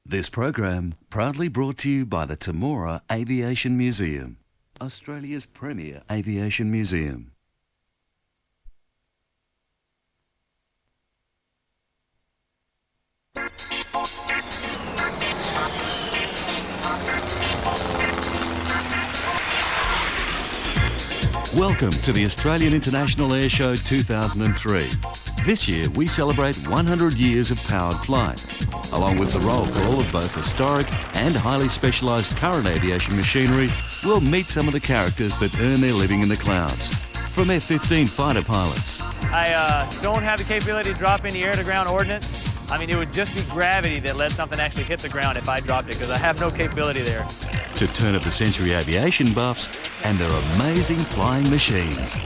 This program proudly brought to you by the Temora Aviation Museum, Australia's premier aviation museum. Welcome to the Australian International Airshow 2003. This year we celebrate 100 years of powered flight, along with the roll call of both historic and highly specialised current aviation machinery. We'll meet some of the characters that earn their living in the clouds, from F-15 fighter pilots. I don't have the capability to drop any air-to-ground ordnance. I mean, it would just be gravity that let something actually hit the ground if I dropped it, because I have no capability there. To turn-of-the-century aviation buffs and their amazing flying machines.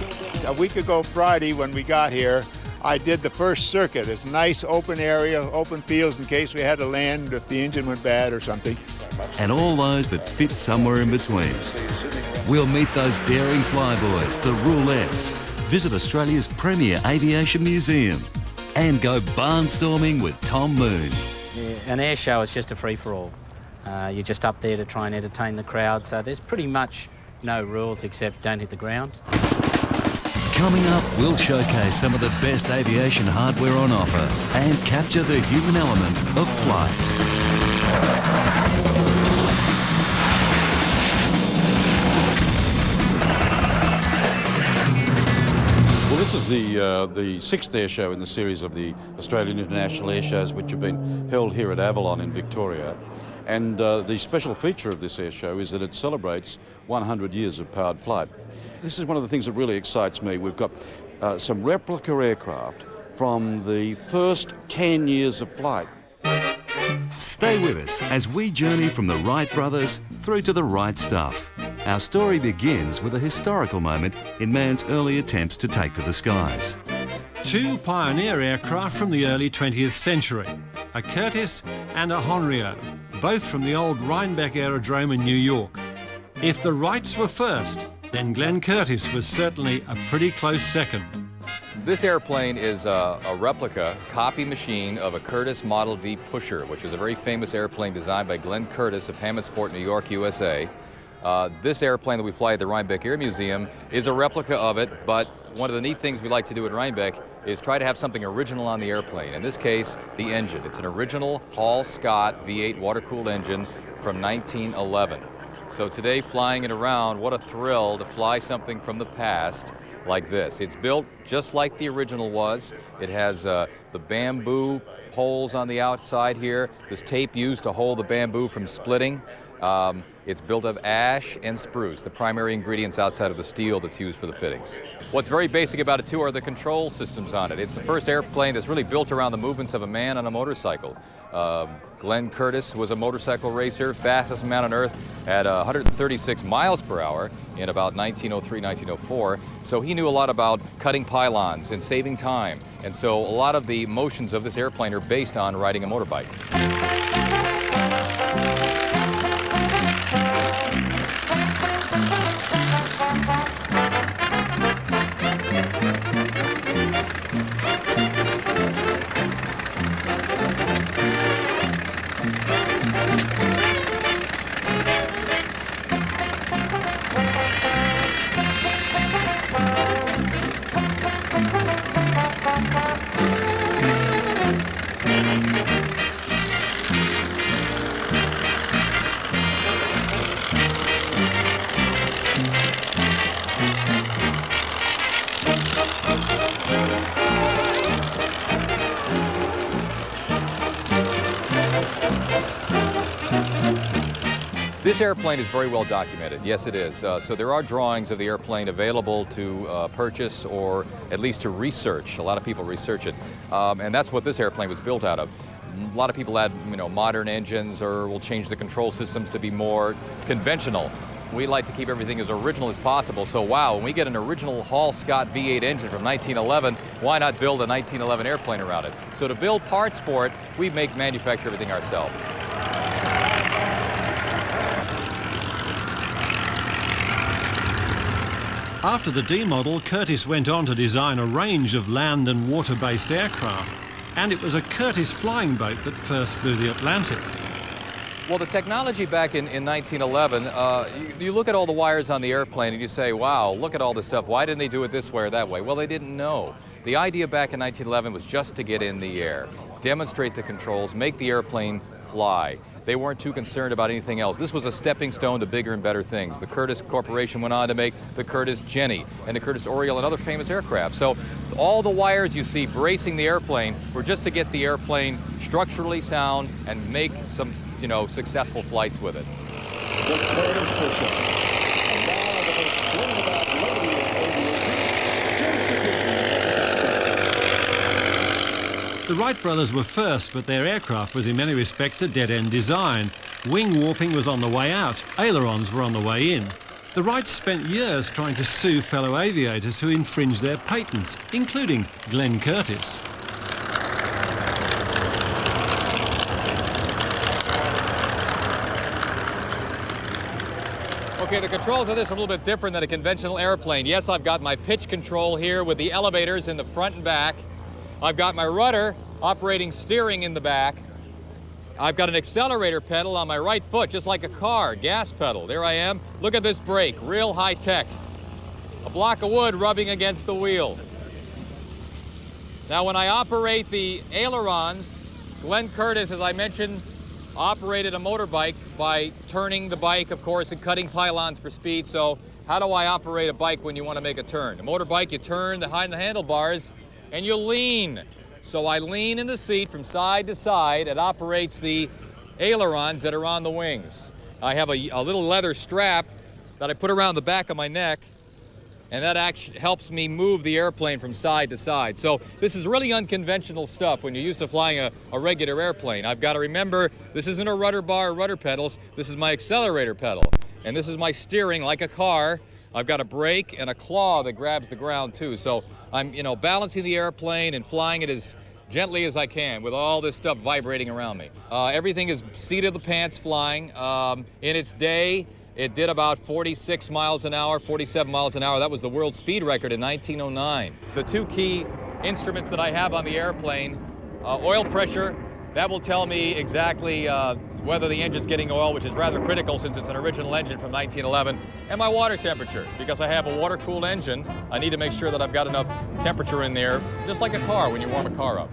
A week ago Friday when we got here, I did the first circuit. It's a nice open area, open fields in case we had to land if the engine went bad or something. And all those that fit somewhere in between. We'll meet those daring flyboys, the Roulettes, visit Australia's premier aviation museum, and go barnstorming with Tom Moon. Yeah, an air show is just a free-for-all. You're just up there to try and entertain the crowd, so there's pretty much no rules except don't hit the ground. Coming up, we'll showcase some of the best aviation hardware on offer and capture the human element of flight. Well, this is the sixth air show in the series of the Australian International Airshows, which have been held here at Avalon in Victoria. And the special feature of this air show is that it celebrates 100 years of powered flight. This is one of the things that really excites me. We've got some replica aircraft from the first 10 years of flight. Stay with us as we journey from the Wright brothers through to the right stuff. Our story begins with a historical moment in man's early attempts to take to the skies. Two pioneer aircraft from the early 20th century, a Curtiss and a Honrio, both from the old Rhinebeck Aerodrome in New York. If the Wrights were first, then Glenn Curtiss was certainly a pretty close second. This airplane is a replica copy machine of a Curtiss Model D Pusher, which was a very famous airplane designed by Glenn Curtiss of Hammondsport, New York, USA. This airplane that we fly at the Rhinebeck Air Museum is a replica of it, but one of the neat things we like to do at Rhinebeck is try to have something original on the airplane. In this case, the engine. It's an original Hall-Scott V8 water-cooled engine from 1911. So today, flying it around, what a thrill to fly something from the past like this. It's built just like the original was. It has the bamboo poles on the outside here. This tape used to hold the bamboo from splitting. It's built of ash and spruce, the primary ingredients outside of the steel that's used for the fittings. What's very basic about it, too, are the control systems on it. It's the first airplane that's really built around the movements of a man on a motorcycle. Glenn Curtiss was a motorcycle racer, fastest man on Earth at 136 miles per hour in about 1903, 1904. So he knew a lot about cutting pylons and saving time. And so a lot of the motions of this airplane are based on riding a motorbike. This airplane is very well documented. Yes, it is. So there are drawings of the airplane available to purchase or at least to research. A lot of people research it. And that's what this airplane was built out of. A lot of people add, modern engines or will change the control systems to be more conventional. We like to keep everything as original as possible. So wow, when we get an original Hall-Scott V8 engine from 1911, why not build a 1911 airplane around it? So to build parts for it, we manufacture everything ourselves. After the D model, Curtiss went on to design a range of land and water-based aircraft, and it was a Curtiss flying boat that first flew the Atlantic. Well, the technology back in 1911, you look at all the wires on the airplane and you say, wow, look at all this stuff. Why didn't they do it this way or that way? Well, they didn't know. The idea back in 1911 was just to get in the air, demonstrate the controls, make the airplane fly. They weren't too concerned about anything else. This was a stepping stone to bigger and better things. The Curtiss Corporation went on to make the Curtiss Jenny and the Curtiss Oriole and other famous aircraft. So all the wires you see bracing the airplane were just to get the airplane structurally sound and make some, successful flights with it. The Wright brothers were first, but their aircraft was in many respects a dead-end design. Wing warping was on the way out, ailerons were on the way in. The Wrights spent years trying to sue fellow aviators who infringed their patents, including Glenn Curtiss. Okay, the controls of this are a little bit different than a conventional airplane. Yes, I've got my pitch control here with the elevators in the front and back. I've got my rudder operating steering in the back. I've got an accelerator pedal on my right foot, just like a car, gas pedal. There I am. Look at this brake, real high tech. A block of wood rubbing against the wheel. Now, when I operate the ailerons, Glenn Curtiss, as I mentioned, operated a motorbike by turning the bike, of course, and cutting pylons for speed. So how do I operate a bike when you want to make a turn? A motorbike, you turn the handlebars and you lean. So I lean in the seat from side to side. It operates the ailerons that are on the wings. I have a little leather strap that I put around the back of my neck, and that actually helps me move the airplane from side to side. So this is really unconventional stuff when you're used to flying a regular airplane. I've got to remember, this isn't a rudder bar or rudder pedals. This is my accelerator pedal. And this is my steering like a car. I've got a brake and a claw that grabs the ground too. So I'm, balancing the airplane and flying it as gently as I can with all this stuff vibrating around me. Everything is seat of the pants flying. In its day, it did about 46 miles an hour, 47 miles an hour. That was the world speed record in 1909. The two key instruments that I have on the airplane, oil pressure, that will tell me exactly whether the engine's getting oil, which is rather critical since it's an original engine from 1911, and my water temperature. Because I have a water-cooled engine, I need to make sure that I've got enough temperature in there, just like a car when you warm a car up.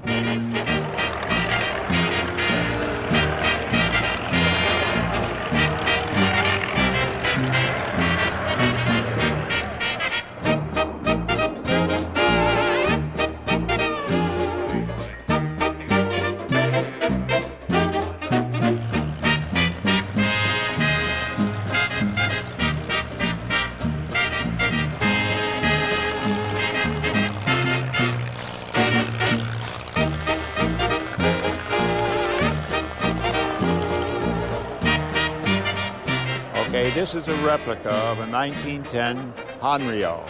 This is a replica of a 1910 Hanrio.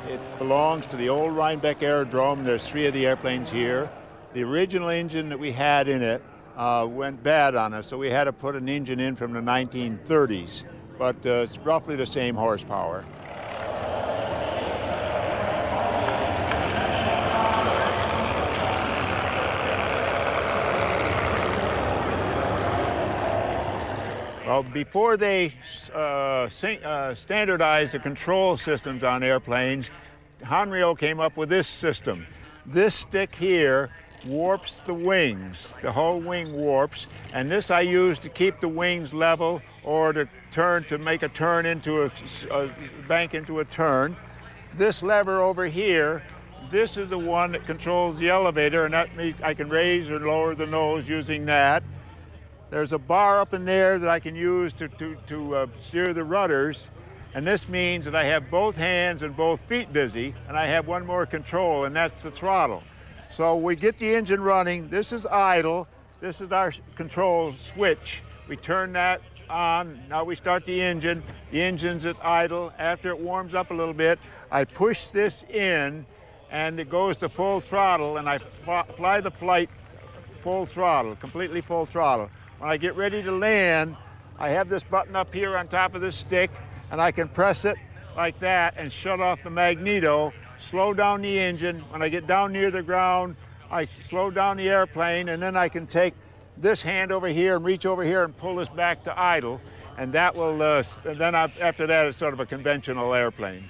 It belongs to the old Rhinebeck Aerodrome. There's 3 of the airplanes here. The original engine that we had in it went bad on us, so we had to put an engine in from the 1930s, but it's roughly the same horsepower. Well, before they standardized the control systems on airplanes, Hanrio came up with this system. This stick here warps the wings. The whole wing warps, and this I use to keep the wings level or to make a turn into a bank into a turn. This lever over here, this is the one that controls the elevator, and that means I can raise or lower the nose using that. There's a bar up in there that I can use to steer the rudders, and this means that I have both hands and both feet busy, and I have one more control, and that's the throttle. So we get the engine running. This is idle. This is our control switch. We turn that on. Now we start the engine. The engine's at idle. After it warms up a little bit, I push this in, and it goes to full throttle, and I fly the flight full throttle, completely full throttle. When I get ready to land, I have this button up here on top of this stick, and I can press it like that and shut off the magneto, slow down the engine. When I get down near the ground, I slow down the airplane, and then I can take this hand over here and reach over here and pull this back to idle, and that will, then after that it's sort of a conventional airplane.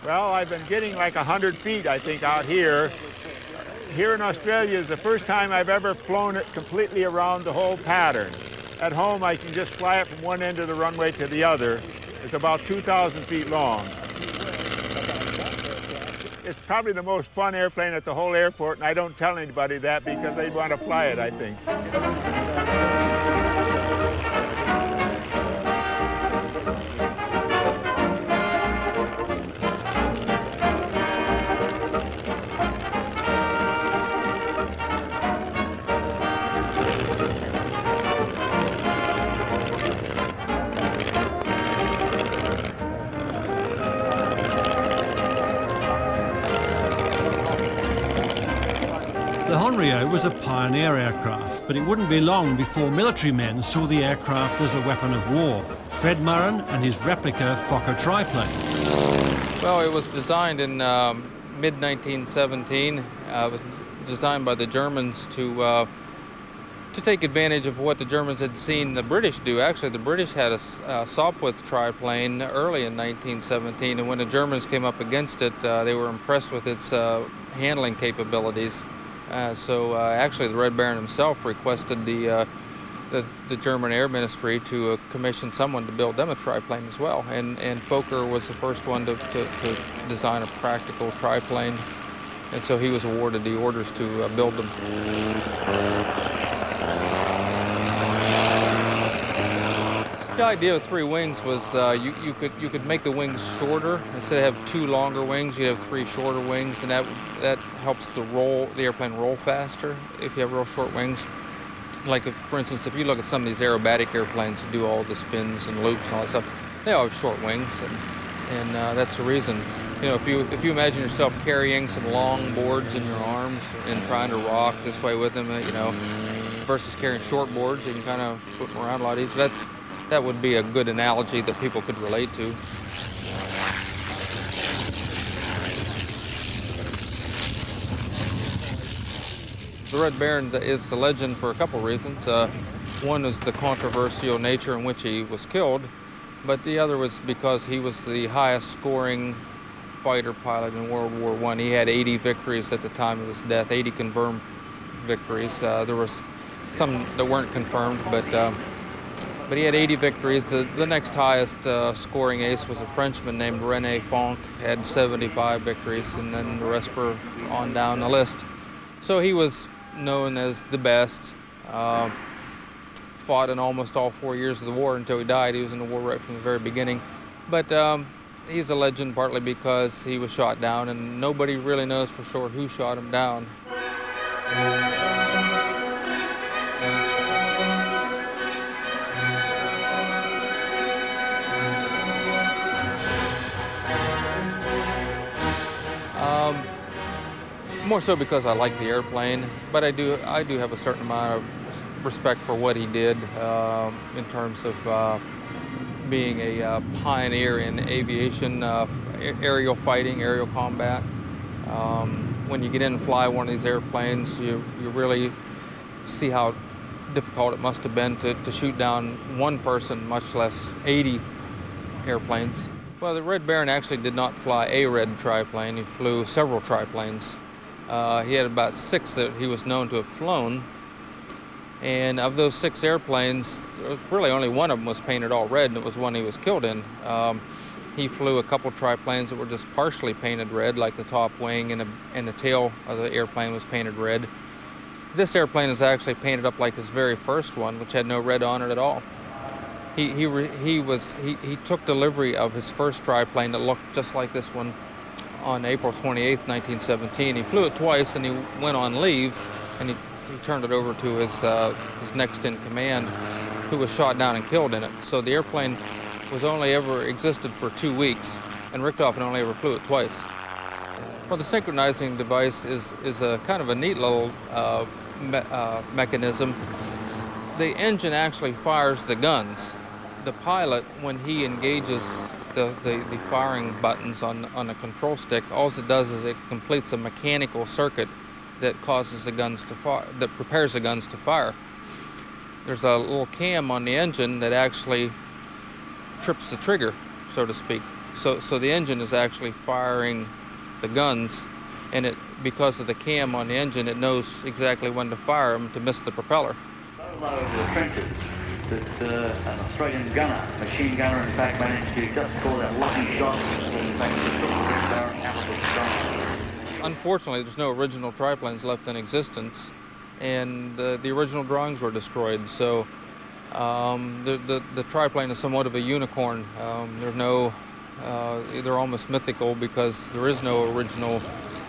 Well, I've been getting like 100 feet, I think, out here. Here in Australia is the first time I've ever flown it completely around the whole pattern. At home, I can just fly it from one end of the runway to the other. It's about 2,000 feet long. It's probably the most fun airplane at the whole airport, and I don't tell anybody that because they want to fly it, I think. The Honrio was a pioneer aircraft, but it wouldn't be long before military men saw the aircraft as a weapon of war. Fred Murren and his replica Fokker triplane. Well, it was designed in mid-1917. It was designed by the Germans to take advantage of what the Germans had seen the British do. Actually, the British had a Sopwith triplane early in 1917, and when the Germans came up against it, they were impressed with its handling capabilities. So actually, the Red Baron himself requested the German Air Ministry to commission someone to build them a triplane as well. And Fokker was the first one to design a practical triplane, and so he was awarded the orders to build them. The idea of three wings was you could make the wings shorter. Instead of have two longer wings, you have three shorter wings, and that helps the airplane roll faster if you have real short wings. Like for instance, if you look at some of these aerobatic airplanes that do all the spins and loops and all that stuff, they all have short wings, and that's the reason. You know, if you imagine yourself carrying some long boards in your arms and trying to rock this way with them, you know, versus carrying short boards, you can kind of flip them around a lot easier. That would be a good analogy that people could relate to. The Red Baron is a legend for a couple reasons. One is the controversial nature in which he was killed, but the other was because he was the highest scoring fighter pilot in World War I. He had 80 victories at the time of his death, 80 confirmed victories. There was some that weren't confirmed, but he had 80 victories. The next highest scoring ace was a Frenchman named René Fonck, had 75 victories, and then the rest were on down the list. So he was known as the best. Fought in almost all 4 years of the war until he died. He was in the war right from the very beginning. But he's a legend partly because he was shot down, and nobody really knows for sure who shot him down. More so because I like the airplane, but I do have a certain amount of respect for what he did in terms of being a pioneer in aviation, aerial fighting, aerial combat. When you get in and fly one of these airplanes, you really see how difficult it must have been to shoot down one person, much less 80 airplanes. Well, the Red Baron actually did not fly a red triplane. He flew several triplanes. He had about 6 that he was known to have flown. And of those 6 airplanes, there was really only one of them was painted all red, and it was one he was killed in. He flew a couple triplanes that were just partially painted red, like the top wing and the tail of the airplane was painted red. This airplane is actually painted up like his very first one, which had no red on it at all. He took delivery of his first triplane that looked just like this one on April 28th, 1917. He flew it twice, and he went on leave, and he turned it over to his next in command, who was shot down and killed in it. So the airplane was only ever existed for 2 weeks, and Richthofen only ever flew it twice. Well, the synchronizing device is a kind of a neat little mechanism. The engine actually fires the guns. the pilot, when he engages the firing buttons on the control stick, all it does is it completes a mechanical circuit that causes the guns to fire, that prepares the guns to fire. There's a little cam on the engine that actually trips the trigger, so to speak. So the engine is actually firing the guns, and because of the cam on the engine, it knows exactly when to fire them to miss the propeller. So low over the trenches that an Australian gunner, machine gunner, in fact, managed to just call that lucky shot. In fact, it took the Red Baron out of the sky. Unfortunately, there's no original triplanes left in existence, and the original drawings were destroyed. So the triplane is somewhat of a unicorn. There's no, they're almost mythical because there is no original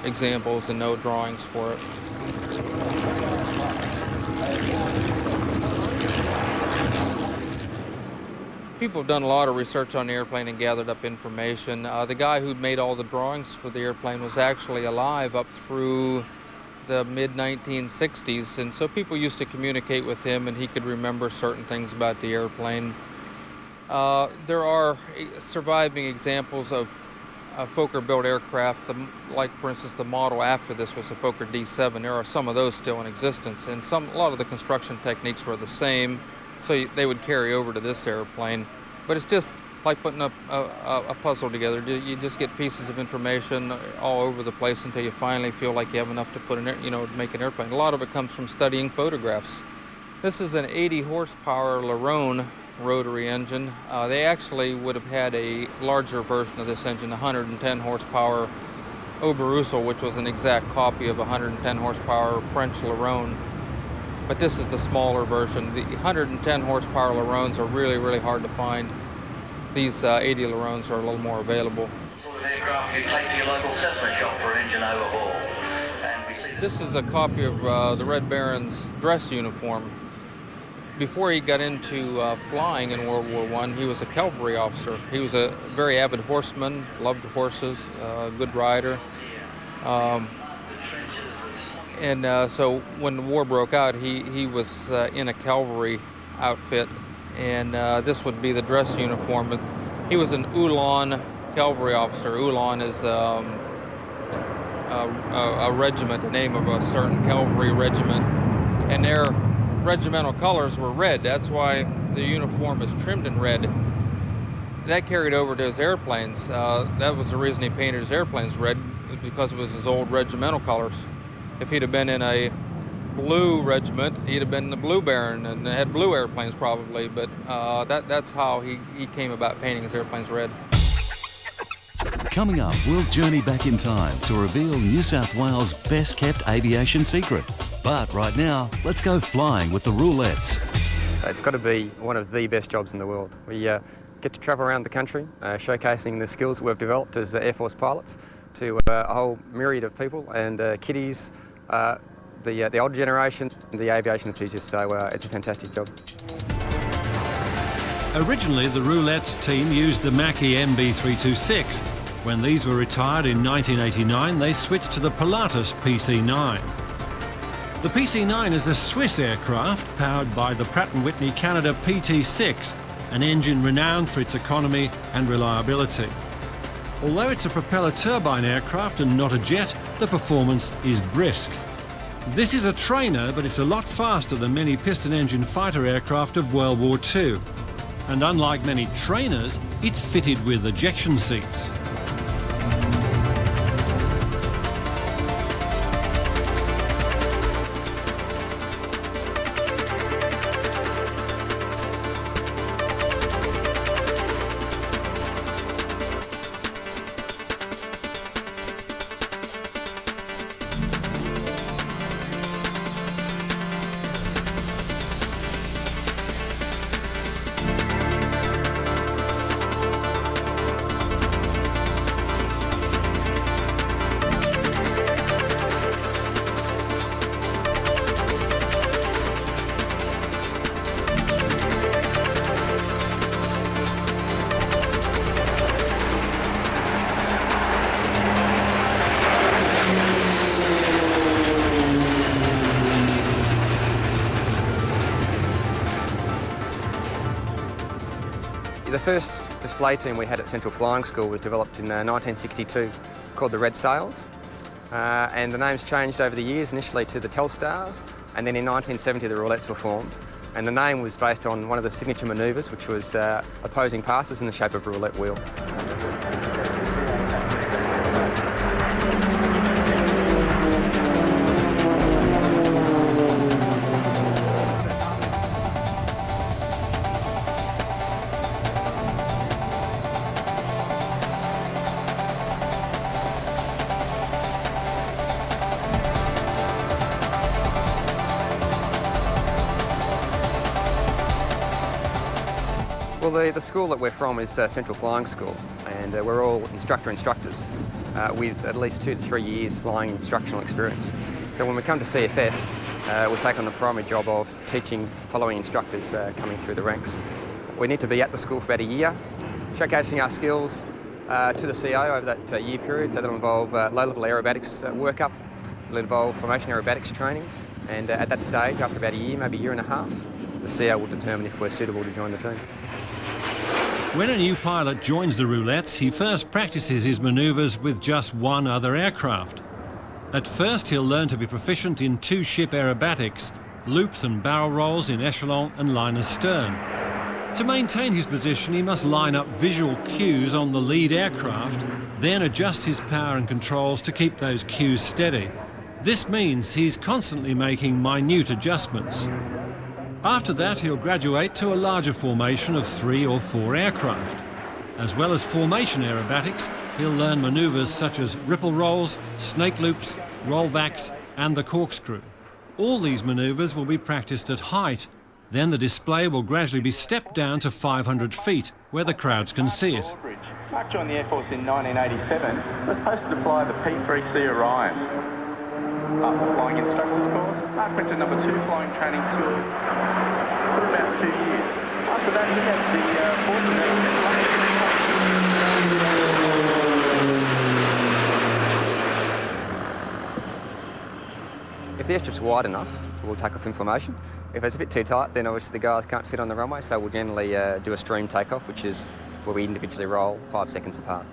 examples and no drawings for it. People have done a lot of research on the airplane and gathered up information. The guy who made all the drawings for the airplane was actually alive up through the mid-1960s, and so people used to communicate with him and he could remember certain things about the airplane. There are surviving examples of Fokker-built aircraft, like for instance the model after this was a Fokker D7. There are some of those still in existence, and a lot of the construction techniques were the same, so they would carry over to this airplane. But it's just like putting a puzzle together. You just get pieces of information all over the place until you finally feel like you have enough to put make an airplane. A lot of it comes from studying photographs. This is an 80 horsepower Larone rotary engine. They actually would have had a larger version of this engine, 110 horsepower Auberusel, which was an exact copy of 110 horsepower French Larone. But this is the smaller version. The 110 horsepower Larones are really, really hard to find. These 80 Larones are a little more available. Sort of aircraft you take to your local Cessna shop for engine overhaul. And we see this is a copy of the Red Baron's dress uniform. Before he got into flying in World War I, he was a cavalry officer. He was a very avid horseman, loved horses, good rider. So when the war broke out, he was in a cavalry outfit, and this would be the dress uniform. He was an Uhlan cavalry officer. Uhlan is a regiment, the name of a certain cavalry regiment, and their regimental colors were red. That's why the uniform is trimmed in red. That carried over to his airplanes. That was the reason he painted his airplanes red, because it was his old regimental colors. If he'd have been in a blue regiment, he'd have been the Blue Baron and had blue airplanes probably, but that's how he came about painting his airplanes red. Coming up, we'll journey back in time to reveal New South Wales' best-kept aviation secret. But right now, let's go flying with the Roulettes. It's got to be one of the best jobs in the world. We get to travel around the country, showcasing the skills we've developed as Air Force pilots to a whole myriad of people and kiddies, the older generation, the aviation enthusiasts, so it's a fantastic job. Originally, the Roulettes team used the Macchi MB326. When these were retired in 1989, they switched to the Pilatus PC-9. The PC-9 is a Swiss aircraft powered by the Pratt & Whitney Canada PT-6, an engine renowned for its economy and reliability. Although it's a propeller turbine aircraft and not a jet, the performance is brisk. This is a trainer, but it's a lot faster than many piston-engine fighter aircraft of World War II. And unlike many trainers, it's fitted with ejection seats. first display team we had at Central Flying School was developed in 1962, called the Red Sails. And the name's changed over the years, initially to the Telstars, and then in 1970 the Roulettes were formed. And the name was based on one of the signature manoeuvres, which was opposing passes in the shape of a roulette wheel. Well, the school that we're from is Central Flying School, and we're all instructors with at least 2 to 3 years flying instructional experience. So when we come to CFS, we take on the primary job of teaching following instructors coming through the ranks. We need to be at the school for about a year, showcasing our skills to the CO over that year period. So that'll involve low-level aerobatics workup, it'll involve formation aerobatics training, and at that stage, after about a year, maybe a year and a half, the CO will determine if we're suitable to join the team. When a new pilot joins the Roulettes, he first practices his manoeuvres with just one other aircraft. At first, he'll learn to be proficient in two-ship aerobatics, loops and barrel rolls in echelon and line astern. To maintain his position, he must line up visual cues on the lead aircraft, then adjust his power and controls to keep those cues steady. This means he's constantly making minute adjustments. After that, he'll graduate to a larger formation of 3 or 4 aircraft. As well as formation aerobatics, he'll learn manoeuvres such as ripple rolls, snake loops, rollbacks and the corkscrew. All these manoeuvres will be practiced at height. Then the display will gradually be stepped down to 500 feet, where the crowds can see it. Mark joined the Air Force in 1987. Was supposed to fly the P3C Orion. After the flying instructor's course, Mark went to number 2 flying training school for about 2 years. After that, he had the fortune If the airstrip's wide enough, we'll take off in formation. If it's a bit too tight, then obviously the guys can't fit on the runway, so we'll generally do a stream takeoff, which is where we individually roll 5 seconds apart.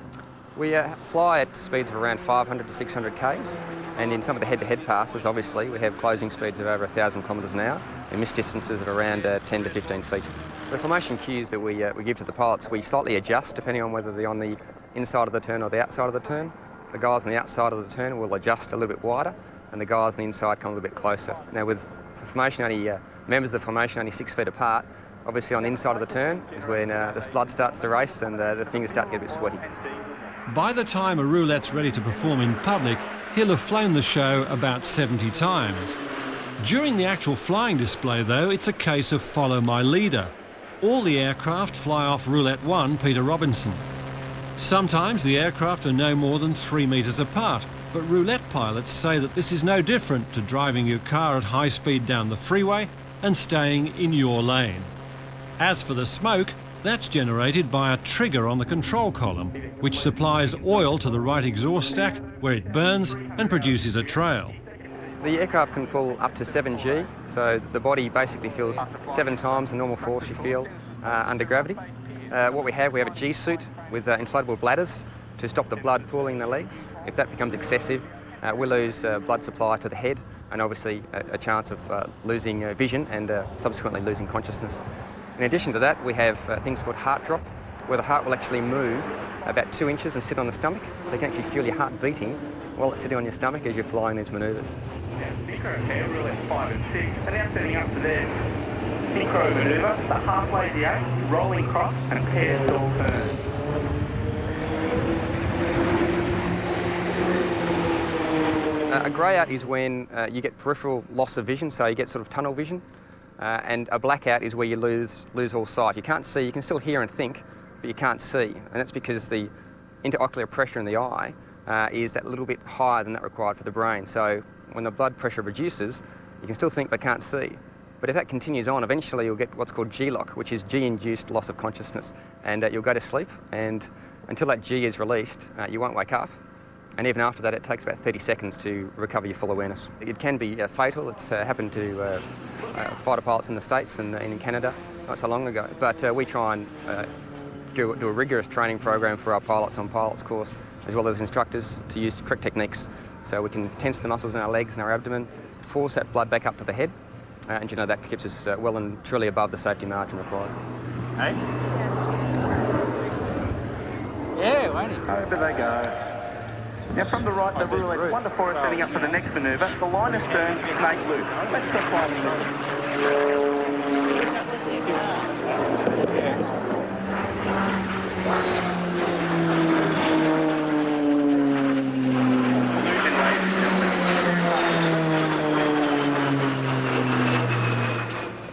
We fly at speeds of around 500 to 600 k's, and in some of the head-to-head passes, obviously, we have closing speeds of over 1,000 kilometres an hour and miss distances of around 10 to 15 feet. The formation cues that we give to the pilots, we slightly adjust depending on whether they're on the inside of the turn or the outside of the turn. The guys on the outside of the turn will adjust a little bit wider, and the guys on the inside come a little bit closer. Now, with the formation members of the formation only 6 feet apart, obviously on the inside of the turn is when the blood starts to race and the fingers start to get a bit sweaty. By the time a roulette's ready to perform in public, he'll have flown the show about 70 times. During the actual flying display, though, it's a case of follow my leader. All the aircraft fly off Roulette 1, Peter Robinson. Sometimes the aircraft are no more than 3 metres apart, but roulette pilots say that this is no different to driving your car at high speed down the freeway and staying in your lane. As for the smoke, that's generated by a trigger on the control column, which supplies oil to the right exhaust stack, where it burns and produces a trail. The aircraft can pull up to 7G, so the body basically feels 7 times the normal force you feel under gravity. What we have a G suit with inflatable bladders to stop the blood pooling in the legs. If that becomes excessive, we'll lose blood supply to the head and obviously a chance of losing vision and subsequently losing consciousness. In addition to that, we have things called heart drop, where the heart will actually move about 2 inches and sit on the stomach, so you can actually feel your heart beating while it's sitting on your stomach as you're flying these manoeuvres. Synchro pair, Roulettes 5 and 6, are now setting up for their synchro manoeuvre, the halfway D8, rolling cross and pair stall turn. A grey out is when you get peripheral loss of vision, so you get sort of tunnel vision. And a blackout is where you lose all sight. You can't see, you can still hear and think, but you can't see. And that's because the interocular pressure in the eye is that little bit higher than that required for the brain. So when the blood pressure reduces, you can still think but can't see. But if that continues on, eventually you'll get what's called G-lock, which is G-induced loss of consciousness. And you'll go to sleep, and until that G is released, you won't wake up. And even after that, it takes about 30 seconds to recover your full awareness. It can be fatal. It's happened to fighter pilots in the States and in Canada not so long ago. But we try and do a rigorous training program for our pilots on pilots course, as well as instructors to use correct techniques. So we can tense the muscles in our legs and our abdomen, force that blood back up to the head, and that keeps us well and truly above the safety margin required. Hey? Yeah, won't he? Over they go. Now from the right, the roulette 1 to 4 are setting up for the next manoeuvre. The line astern, snake loop. Let's go flying.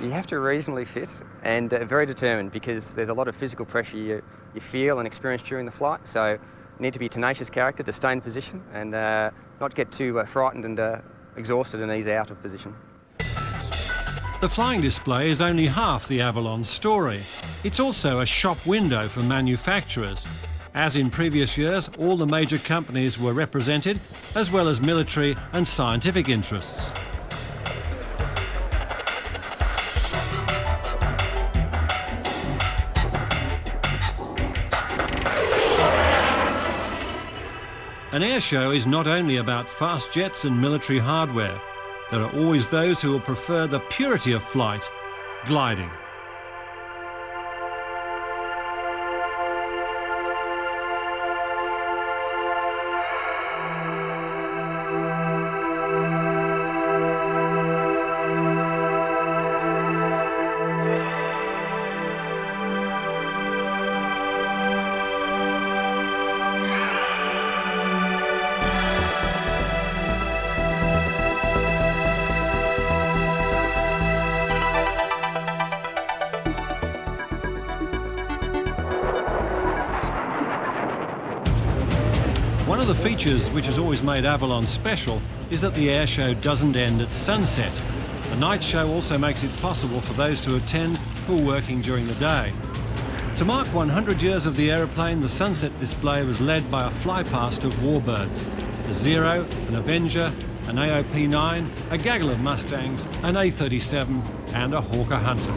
You have to be reasonably fit and very determined, because there's a lot of physical pressure you feel and experience during the flight. So you need to be a tenacious character to stay in position and not get too frightened and exhausted and ease out of position. The flying display is only half the Avalon story. It's also a shop window for manufacturers. As in previous years, all the major companies were represented, as well as military and scientific interests. An air show is not only about fast jets and military hardware. There are always those who will prefer the purity of flight, gliding. One of the features which has always made Avalon special is that the air show doesn't end at sunset. The night show also makes it possible for those to attend who are working during the day. To mark 100 years of the aeroplane, the sunset display was led by a flypast of warbirds: a Zero, an Avenger, an AOP-9, a gaggle of Mustangs, an A-37 and a Hawker Hunter.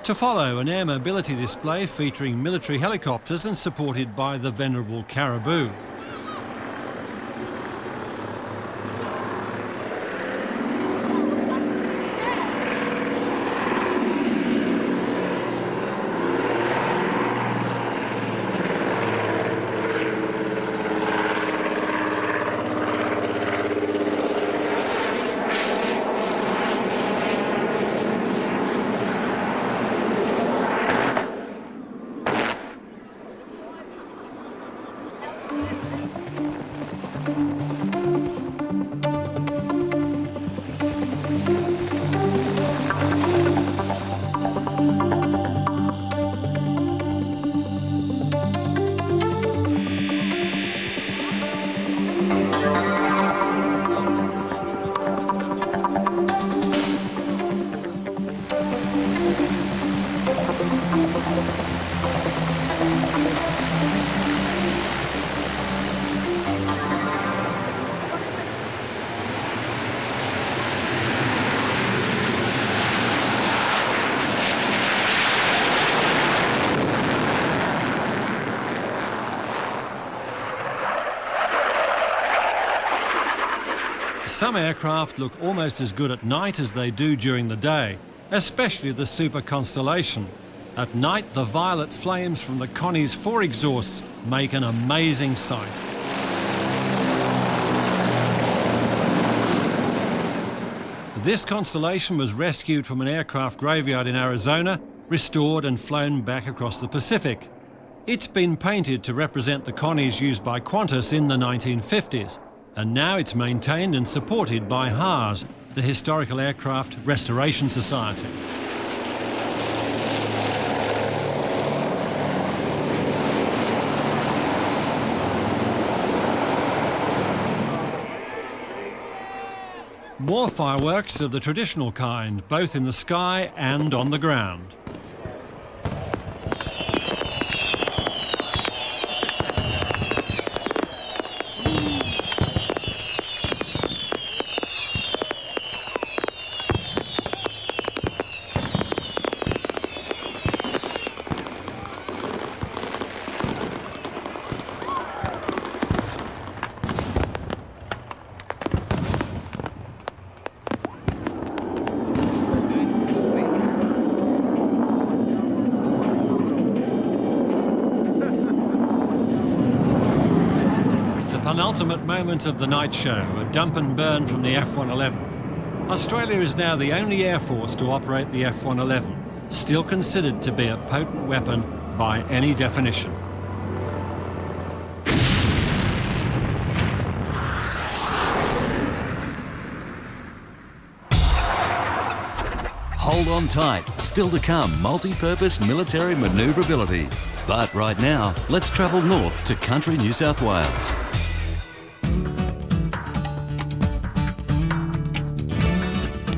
To follow, an air mobility display featuring military helicopters and supported by the venerable Caribou. Some aircraft look almost as good at night as they do during the day, especially the Super Constellation. At night, the violet flames from the Connie's four exhausts make an amazing sight. This Constellation was rescued from an aircraft graveyard in Arizona, restored and flown back across the Pacific. It's been painted to represent the Connies used by Qantas in the 1950s. And now it's maintained and supported by HARS, the Historical Aircraft Restoration Society. More fireworks of the traditional kind, both in the sky and on the ground. Penultimate moment of the night show, a dump and burn from the F-111. Australia is now the only air force to operate the F-111, still considered to be a potent weapon by any definition. Hold on tight, still to come, multi-purpose military manoeuvrability. But right now, let's travel north to country New South Wales.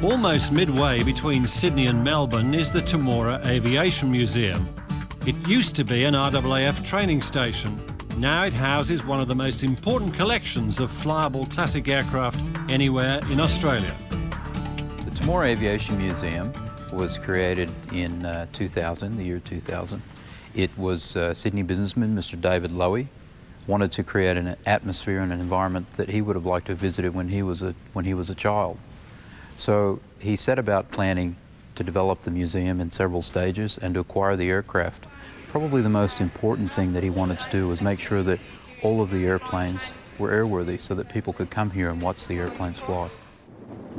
Almost midway between Sydney and Melbourne is the Temora Aviation Museum. It used to be an RAAF training station. Now it houses one of the most important collections of flyable classic aircraft anywhere in Australia. The Temora Aviation Museum was created in 2000, the year 2000. It was Sydney businessman Mr. David Lowy wanted to create an atmosphere and an environment that he would have liked to have visited when he was a child. So he set about planning to develop the museum in several stages and to acquire the aircraft. Probably the most important thing that he wanted to do was make sure that all of the airplanes were airworthy so that people could come here and watch the airplanes fly.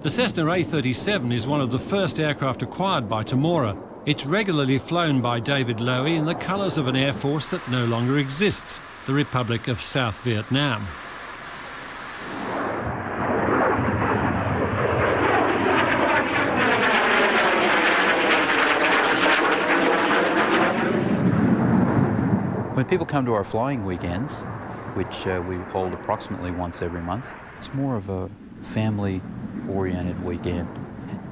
The Cessna A37 is one of the first aircraft acquired by Temora. It's regularly flown by David Lowy in the colours of an air force that no longer exists, the Republic of South Vietnam. When people come to our flying weekends, which we hold approximately once every month, it's more of a family-oriented weekend.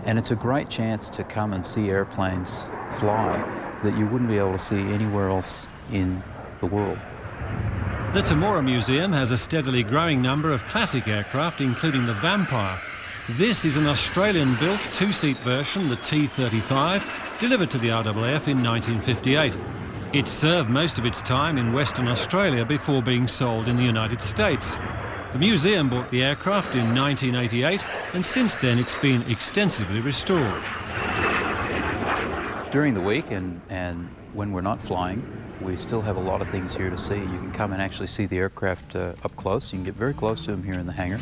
And it's a great chance to come and see airplanes fly that you wouldn't be able to see anywhere else in the world. The Temora Museum has a steadily growing number of classic aircraft, including the Vampire. This is an Australian-built two-seat version, the T-35, delivered to the RAAF in 1958. It served most of its time in Western Australia before being sold in the United States. The museum bought the aircraft in 1988, and since then it's been extensively restored. During the week and when we're not flying, we still have a lot of things here to see. You can come and actually see the aircraft up close. You can get very close to them here in the hangar.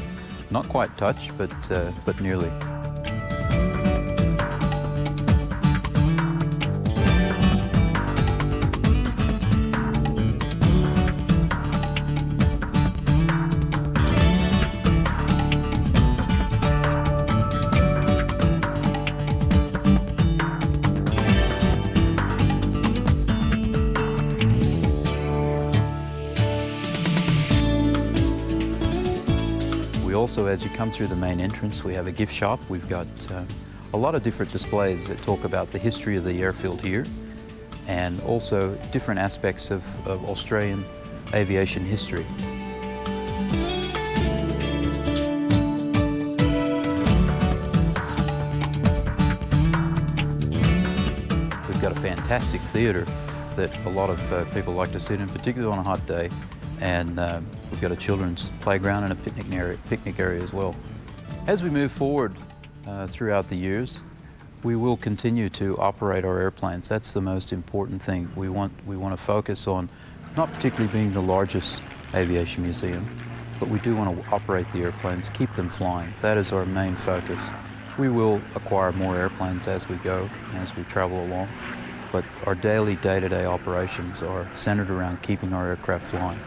Not quite touch, but nearly. also, as you come through the main entrance, we have a gift shop. We've got a lot of different displays that talk about the history of the airfield here, and also different aspects of Australian aviation history. We've got a fantastic theatre that a lot of people like to sit in, particularly on a hot day, and we've got a children's playground and a picnic area as well. As we move forward throughout the years, we will continue to operate our airplanes. That's the most important thing. We want to focus on not particularly being the largest aviation museum, but we do want to operate the airplanes, keep them flying. That is our main focus. We will acquire more airplanes as we go and as we travel along, but our daily, day-to-day operations are centered around keeping our aircraft flying.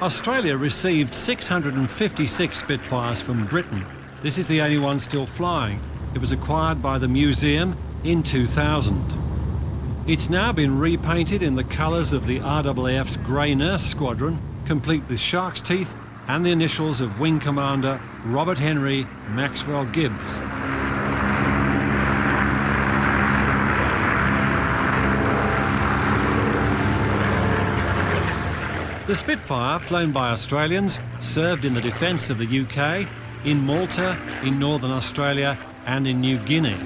Australia received 656 Spitfires from Britain. This is the only one still flying. It was acquired by the museum in 2000. It's now been repainted in the colours of the RAAF's Grey Nurse Squadron, complete with shark's teeth and the initials of Wing Commander Robert Henry Maxwell Gibbs. The Spitfire, flown by Australians, served in the defence of the UK, in Malta, in Northern Australia and in New Guinea.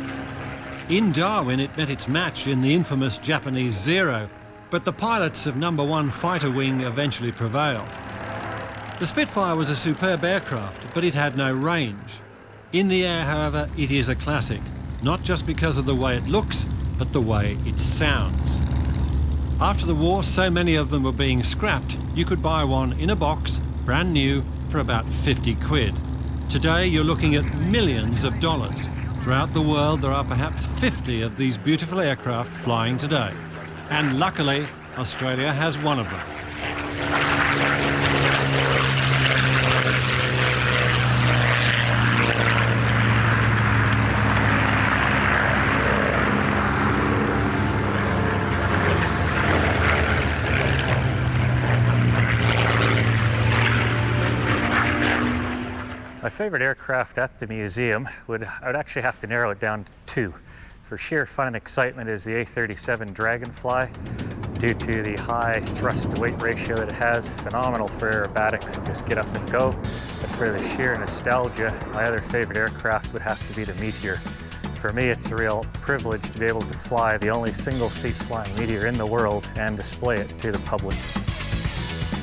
In Darwin it met its match in the infamous Japanese Zero, but the pilots of No. 1 Fighter Wing eventually prevailed. The Spitfire was a superb aircraft, but it had no range. In the air, however, it is a classic, not just because of the way it looks, but the way it sounds. After the war, so many of them were being scrapped, you could buy one in a box, brand new, for about 50 quid. Today, you're looking at millions of dollars. Throughout the world, there are perhaps 50 of these beautiful aircraft flying today. And luckily, Australia has one of them. My favorite aircraft at the museum I would actually have to narrow it down to two. For sheer fun and excitement is the A-37 Dragonfly, due to the high thrust to weight ratio that it has, phenomenal for aerobatics and just get up and go. But for the sheer nostalgia, my other favorite aircraft would have to be the Meteor. For me, it's a real privilege to be able to fly the only single-seat flying Meteor in the world and display it to the public.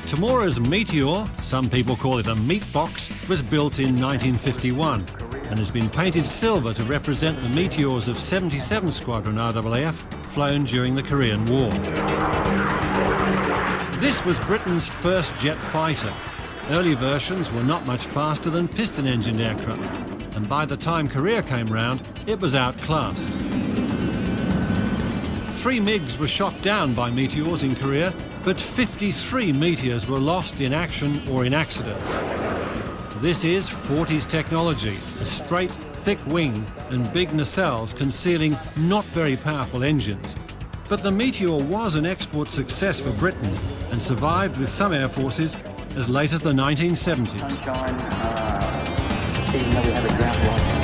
Tamora's Meteor, some people call it a meat box, was built in 1951 and has been painted silver to represent the Meteors of 77 Squadron RAAF flown during the Korean War. This was Britain's first jet fighter. Early versions were not much faster than piston-engined aircraft, and by the time Korea came round, it was outclassed. 3 MiGs were shot down by Meteors in Korea, but 53 Meteors were lost in action or in accidents. This is 40s technology, a straight, thick wing and big nacelles concealing not very powerful engines. But the Meteor was an export success for Britain and survived with some air forces as late as the 1970s. Even though we have a ground license.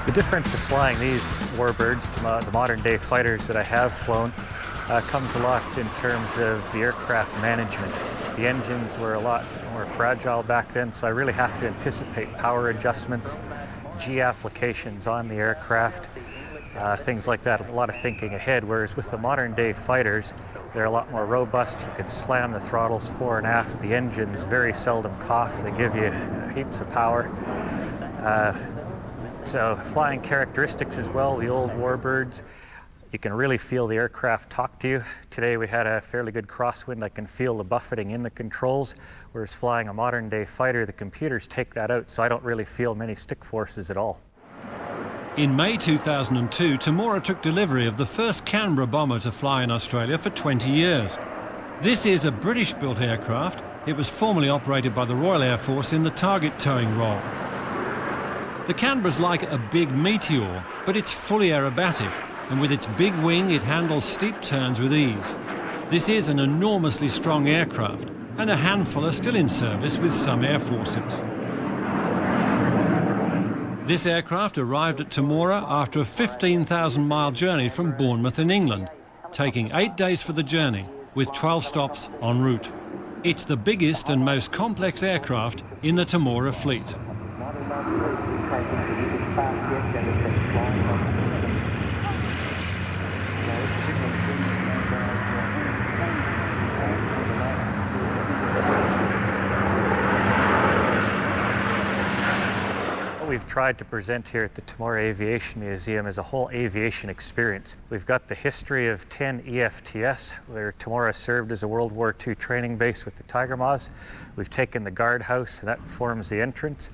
The difference of flying these warbirds to the modern day fighters that I have flown comes a lot in terms of the aircraft management. The engines were a lot more fragile back then, so I really have to anticipate power adjustments, G applications on the aircraft, things like that, a lot of thinking ahead, whereas with the modern day fighters, they're a lot more robust. You can slam the throttles fore and aft. The engines very seldom cough. They give you heaps of power. So flying characteristics as well, the old warbirds, you can really feel the aircraft talk to you. Today we had a fairly good crosswind. I can feel the buffeting in the controls, whereas flying a modern day fighter, the computers take that out, so I don't really feel many stick forces at all. In May 2002, Tamora took delivery of the first Canberra bomber to fly in Australia for 20 years. This is a British-built aircraft. It was formerly operated by the Royal Air Force in the target towing role. The Canberra's like a big meteor, but it's fully aerobatic, and with its big wing it handles steep turns with ease. This is an enormously strong aircraft, and a handful are still in service with some air forces. This aircraft arrived at Temora after a 15,000-mile journey from Bournemouth in England, taking 8 days for the journey, with 12 stops en route. It's the biggest and most complex aircraft in the Temora fleet. What we've tried to present here at the Temora Aviation Museum is a whole aviation experience. We've got the history of 10 EFTS, where Temora served as a World War II training base with the Tiger Moths. We've taken the guardhouse, and that forms the entrance.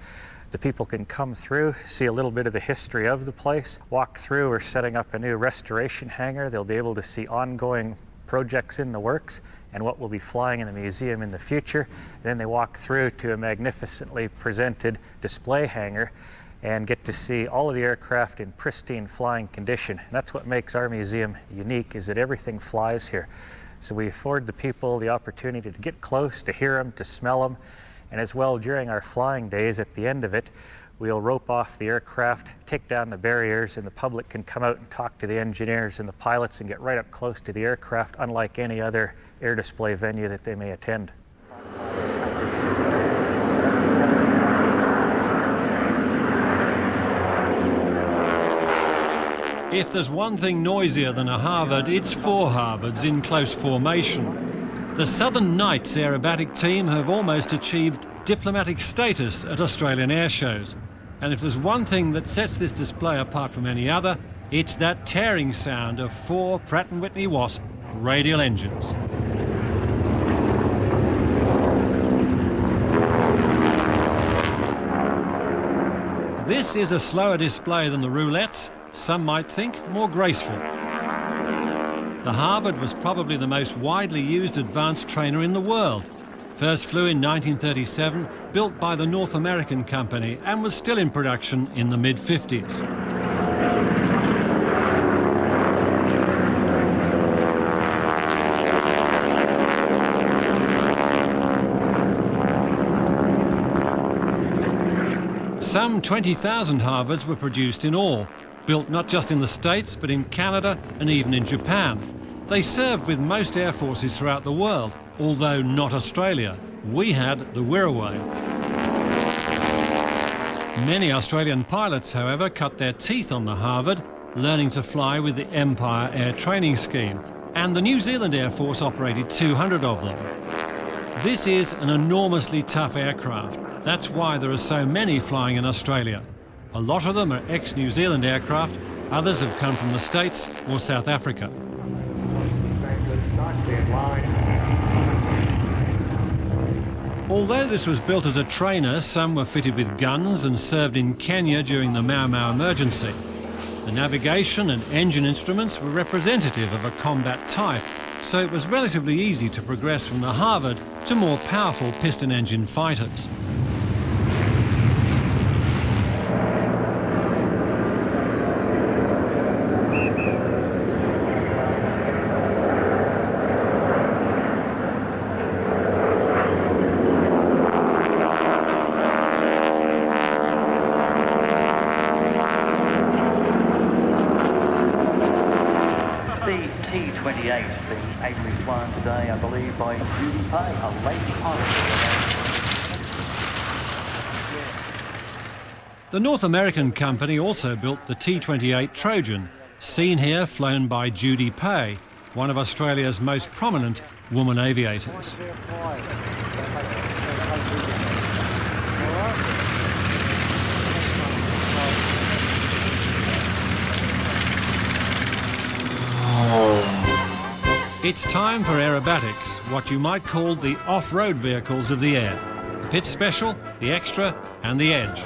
The people can come through, see a little bit of the history of the place, walk through. We're setting up a new restoration hangar. They'll be able to see ongoing projects in the works and what will be flying in the museum in the future. Then they walk through to a magnificently presented display hangar and get to see all of the aircraft in pristine flying condition. And that's what makes our museum unique, is that everything flies here. So we afford the people the opportunity to get close, to hear them, to smell them. And as well, during our flying days, at the end of it, we'll rope off the aircraft, take down the barriers, and the public can come out and talk to the engineers and the pilots and get right up close to the aircraft, unlike any other air display venue that they may attend. If there's one thing noisier than a Harvard, it's 4 Harvards in close formation. The Southern Knights aerobatic team have almost achieved diplomatic status at Australian airshows. And if there's one thing that sets this display apart from any other, it's that tearing sound of 4 Pratt & Whitney Wasp radial engines. This is a slower display than the Roulettes, some might think more graceful. The Harvard was probably the most widely used advanced trainer in the world. First flew in 1937, built by the North American company, and was still in production in the mid-50s. Some 20,000 Harvards were produced in all, built not just in the States, but in Canada and even in Japan. They served with most air forces throughout the world, although not Australia. We had the Wirraway. Many Australian pilots, however, cut their teeth on the Harvard, learning to fly with the Empire Air Training Scheme, and the New Zealand Air Force operated 200 of them. This is an enormously tough aircraft. That's why there are so many flying in Australia. A lot of them are ex-New Zealand aircraft, others have come from the States or South Africa. Although this was built as a trainer, some were fitted with guns and served in Kenya during the Mau Mau emergency. The navigation and engine instruments were representative of a combat type, so it was relatively easy to progress from the Harvard to more powerful piston engine fighters. T-28 being ably flown today, I believe, by Judy Pay, a lady pilot. The North American company also built the T-28 Trojan, seen here flown by Judy Pay, one of Australia's most prominent woman aviators. It's time for aerobatics, what you might call the off-road vehicles of the air. The Pit Special, the Extra and the Edge.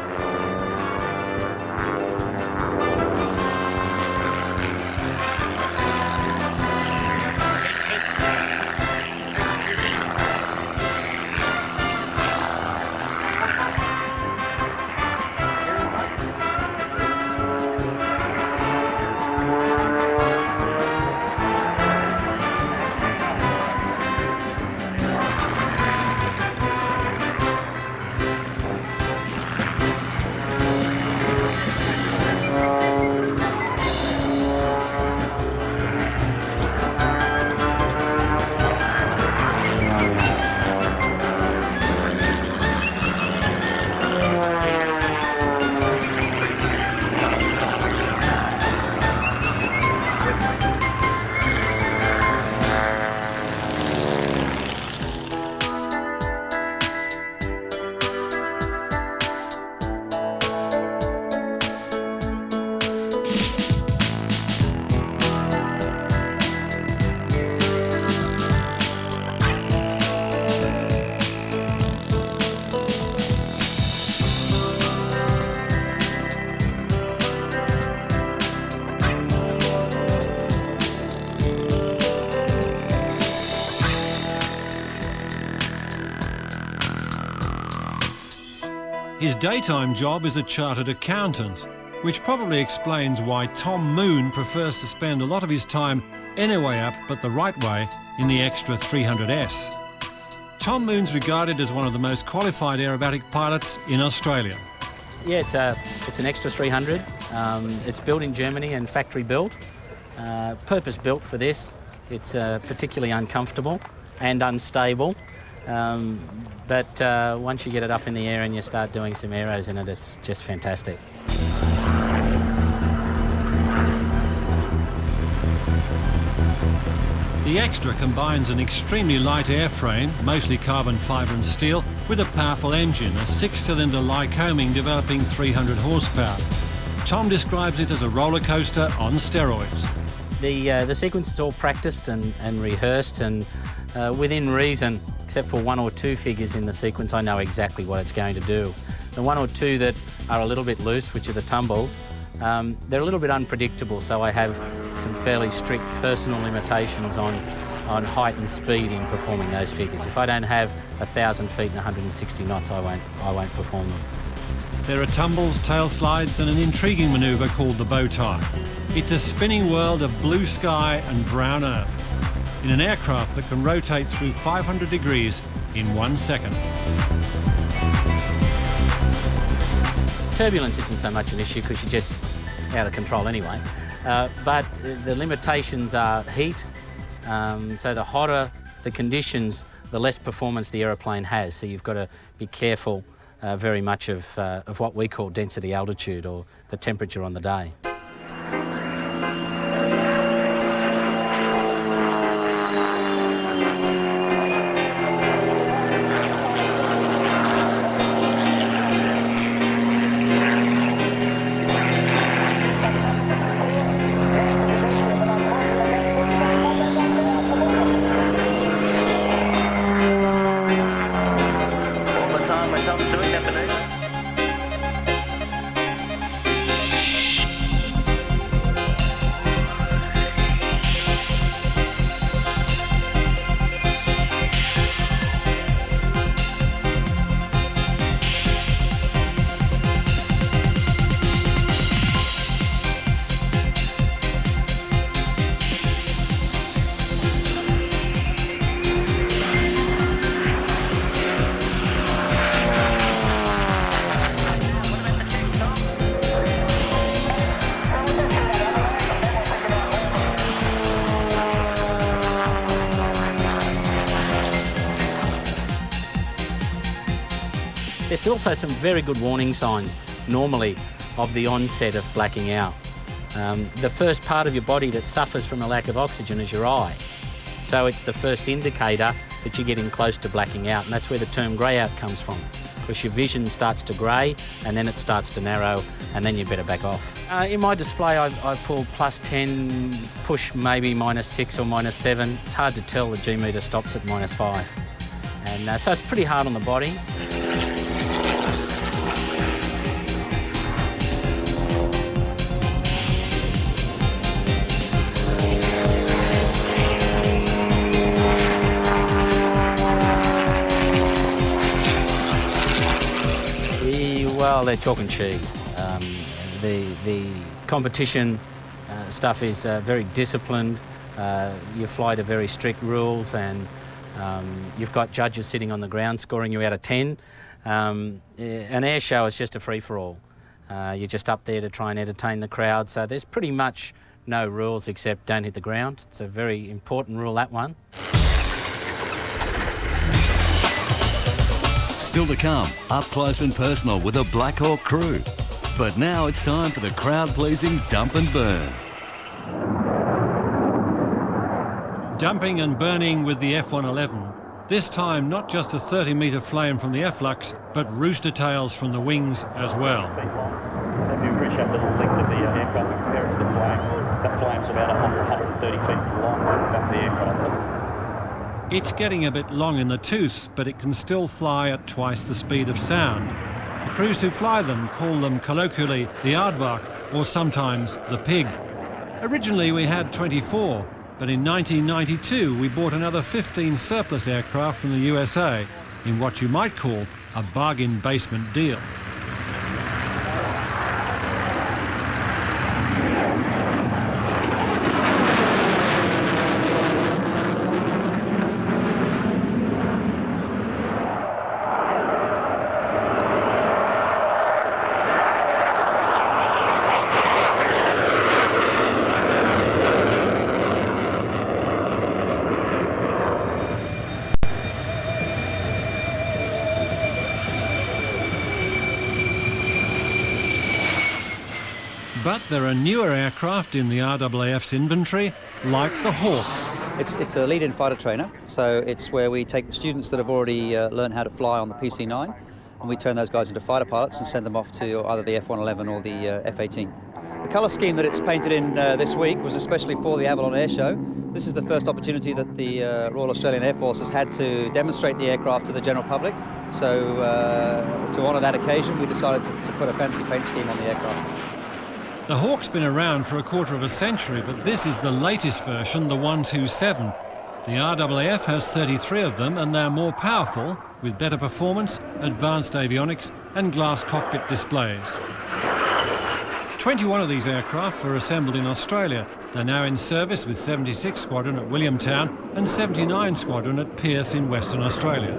His daytime job is a chartered accountant, which probably explains why Tom Moon prefers to spend a lot of his time any way up but the right way in the extra 300S. Tom Moon's regarded as one of the most qualified aerobatic pilots in Australia. Yeah, it's an extra 300. It's built in Germany and factory built, purpose built for this. It's particularly uncomfortable and unstable, but once you get it up in the air and you start doing some aeros in it, it's just fantastic. The Extra combines an extremely light airframe, mostly carbon fibre and steel, with a powerful engine, a 6-cylinder Lycoming developing 300 horsepower. Tom describes it as a roller coaster on steroids. The sequence is all practiced and rehearsed, and within reason, except for 1 or 2 figures in the sequence, I know exactly what it's going to do. The 1 or 2 that are a little bit loose, which are the tumbles, they're a little bit unpredictable, so I have some fairly strict personal limitations on height and speed in performing those figures. If I don't have 1,000 feet and 160 knots, I won't perform them. There are tumbles, tail slides and an intriguing manoeuvre called the bow tie. It's a spinning world of blue sky and brown earth in an aircraft that can rotate through 500 degrees in 1 second. Turbulence isn't so much an issue because you're just out of control anyway. But the limitations are heat, so the hotter the conditions, the less performance the aeroplane has. So you've got to be careful very much of what we call density altitude, or the temperature on the day. There's also some very good warning signs, normally, of the onset of blacking out. The first part of your body that suffers from a lack of oxygen is your eye. So it's the first indicator that you're getting close to blacking out, and that's where the term grey out comes from, because your vision starts to grey and then it starts to narrow, and then you better back off. In my display, I pull +10, push maybe -6 or -7. It's hard to tell, the G meter stops at -5. And so it's pretty hard on the body. Well, they're chalk and cheese. The competition stuff is very disciplined. You fly to very strict rules, and you've got judges sitting on the ground scoring you out of 10. An air show is just a free-for-all. You're just up there to try and entertain the crowd, so there's pretty much no rules except don't hit the ground. It's a very important rule, that one. Still to come, up close and personal with a Black Hawk crew. But now it's time for the crowd-pleasing dump and burn. Dumping and burning with the F-111. This time not just a 30-metre flame from the efflux, but rooster tails from the wings as well. If you appreciate the length of the aircraft and compare it to the flame, that flame's about 130 feet long back the aircraft. It's getting a bit long in the tooth, but it can still fly at twice the speed of sound. The crews who fly them call them colloquially the aardvark, or sometimes the pig. Originally we had 24, but in 1992 we bought another 15 surplus aircraft from the USA in what you might call a bargain basement deal. But there are newer aircraft in the RAAF's inventory, like the Hawk. It's a lead-in fighter trainer, so it's where we take the students that have already learned how to fly on the PC-9, and we turn those guys into fighter pilots and send them off to either the F-111 or the F-18. The colour scheme that it's painted in this week was especially for the Avalon Airshow. This is the first opportunity that the Royal Australian Air Force has had to demonstrate the aircraft to the general public. So to honour that occasion, we decided to put a fancy paint scheme on the aircraft. The Hawk's been around for a quarter of a century, but this is the latest version, the 127. The RAAF has 33 of them, and they're more powerful, with better performance, advanced avionics and glass cockpit displays. 21 of these aircraft were assembled in Australia. They're now in service with 76 Squadron at Williamtown and 79 Squadron at Pearce in Western Australia.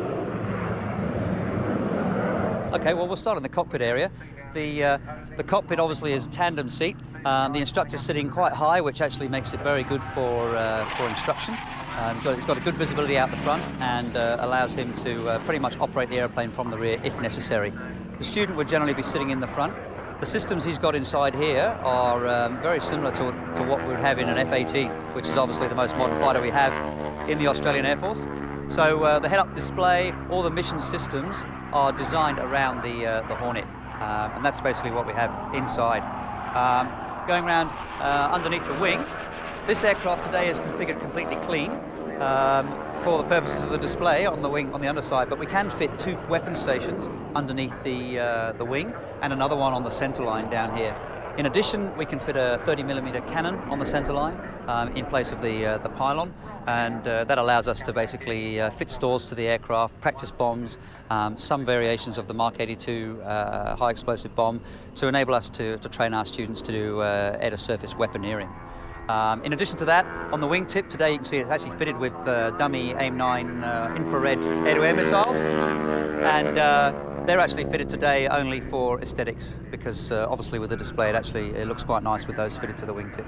Okay, well, we'll start in the cockpit area. The cockpit obviously is a tandem seat. The instructor's sitting quite high, which actually makes it very good for instruction. It's got a good visibility out the front and allows him to pretty much operate the airplane from the rear if necessary. The student would generally be sitting in the front. The systems he's got inside here are very similar to what we would have in an F-18, which is obviously the most modern fighter we have in the Australian Air Force. So the head-up display, all the mission systems are designed around the Hornet. And that's basically what we have inside. Going around underneath the wing, this aircraft today is configured completely clean for the purposes of the display on the wing on the underside, but we can fit 2 weapon stations underneath the wing and another one on the center line down here. In addition, we can fit a 30mm cannon on the center line in place of the pylon, and that allows us to basically fit stores to the aircraft, practice bombs, some variations of the Mark 82 high explosive bomb to enable us to train our students to do air-to-surface weaponeering. In addition to that, on the wingtip today you can see it's actually fitted with dummy AIM-9 infrared air-to-air missiles, and they're actually fitted today only for aesthetics because obviously with the display it looks quite nice with those fitted to the wingtip.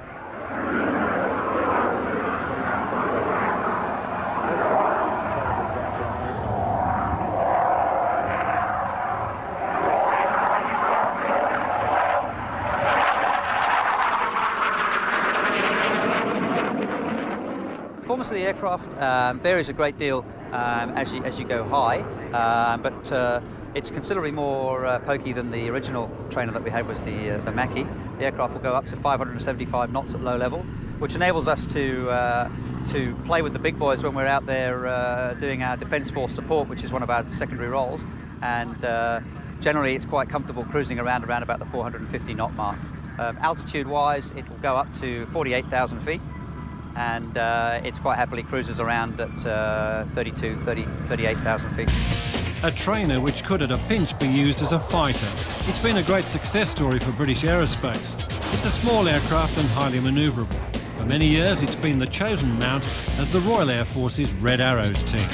The performance of the aircraft varies a great deal as you go high, but it's considerably more pokey than the original trainer that we had was the Mackie. The aircraft will go up to 575 knots at low level, which enables us to play with the big boys when we're out there doing our Defence Force support, which is one of our secondary roles, and generally it's quite comfortable cruising around about the 450 knot mark. Altitude-wise, it will go up to 48,000 feet. And it's quite happily cruises around at 38,000 feet. A trainer which could at a pinch be used as a fighter. It's been a great success story for British aerospace. It's a small aircraft and highly manoeuvrable. For many years it's been the chosen mount of the Royal Air Force's Red Arrows team.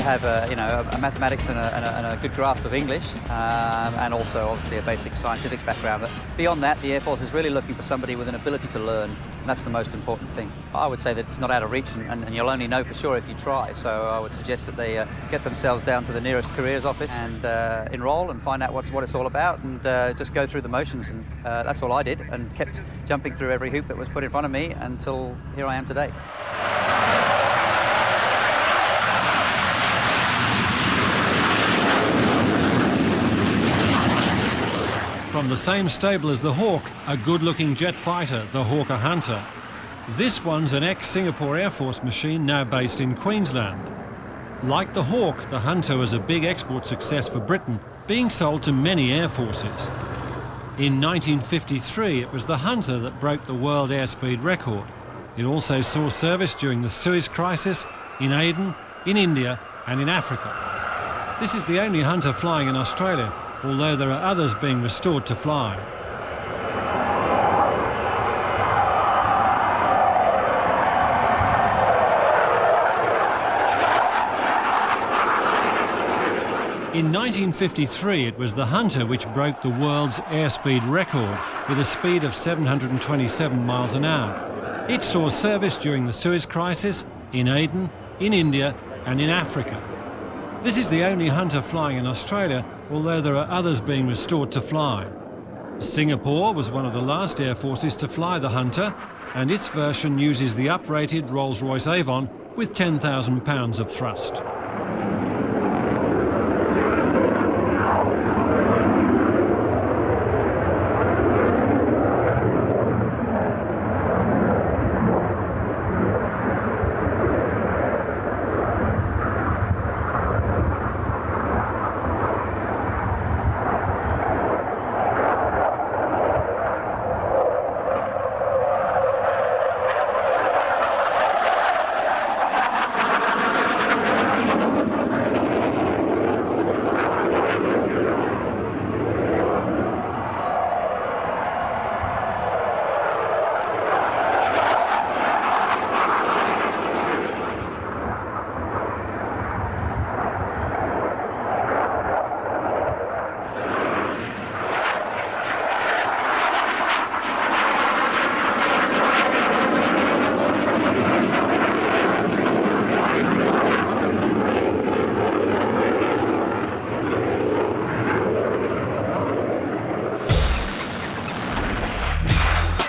Have a mathematics and a good grasp of English, and also obviously a basic scientific background. But beyond that, the Air Force is really looking for somebody with an ability to learn, and that's the most important thing. I would say that it's not out of reach, and you'll only know for sure if you try. So I would suggest that they get themselves down to the nearest careers office and enrol and find out what it's all about, and just go through the motions. And that's all I did, and kept jumping through every hoop that was put in front of me until here I am today. From the same stable as the Hawk, a good-looking jet fighter, the Hawker Hunter. This one's an ex-Singapore Air Force machine now based in Queensland. Like the Hawk, the Hunter was a big export success for Britain, being sold to many air forces. In 1953, it was the Hunter that broke the world airspeed record. It also saw service during the Suez Crisis, in Aden, in India and in Africa. This is the only Hunter flying in Australia, although there are others being restored to fly. In 1953, it was the Hunter which broke the world's airspeed record with a speed of 727 miles an hour. It saw service during the Suez Crisis, in Aden, in India and in Africa. This is the only Hunter flying in Australia, although there are others being restored to fly. Singapore was one of the last air forces to fly the Hunter, and its version uses the uprated Rolls-Royce Avon with 10,000 pounds of thrust.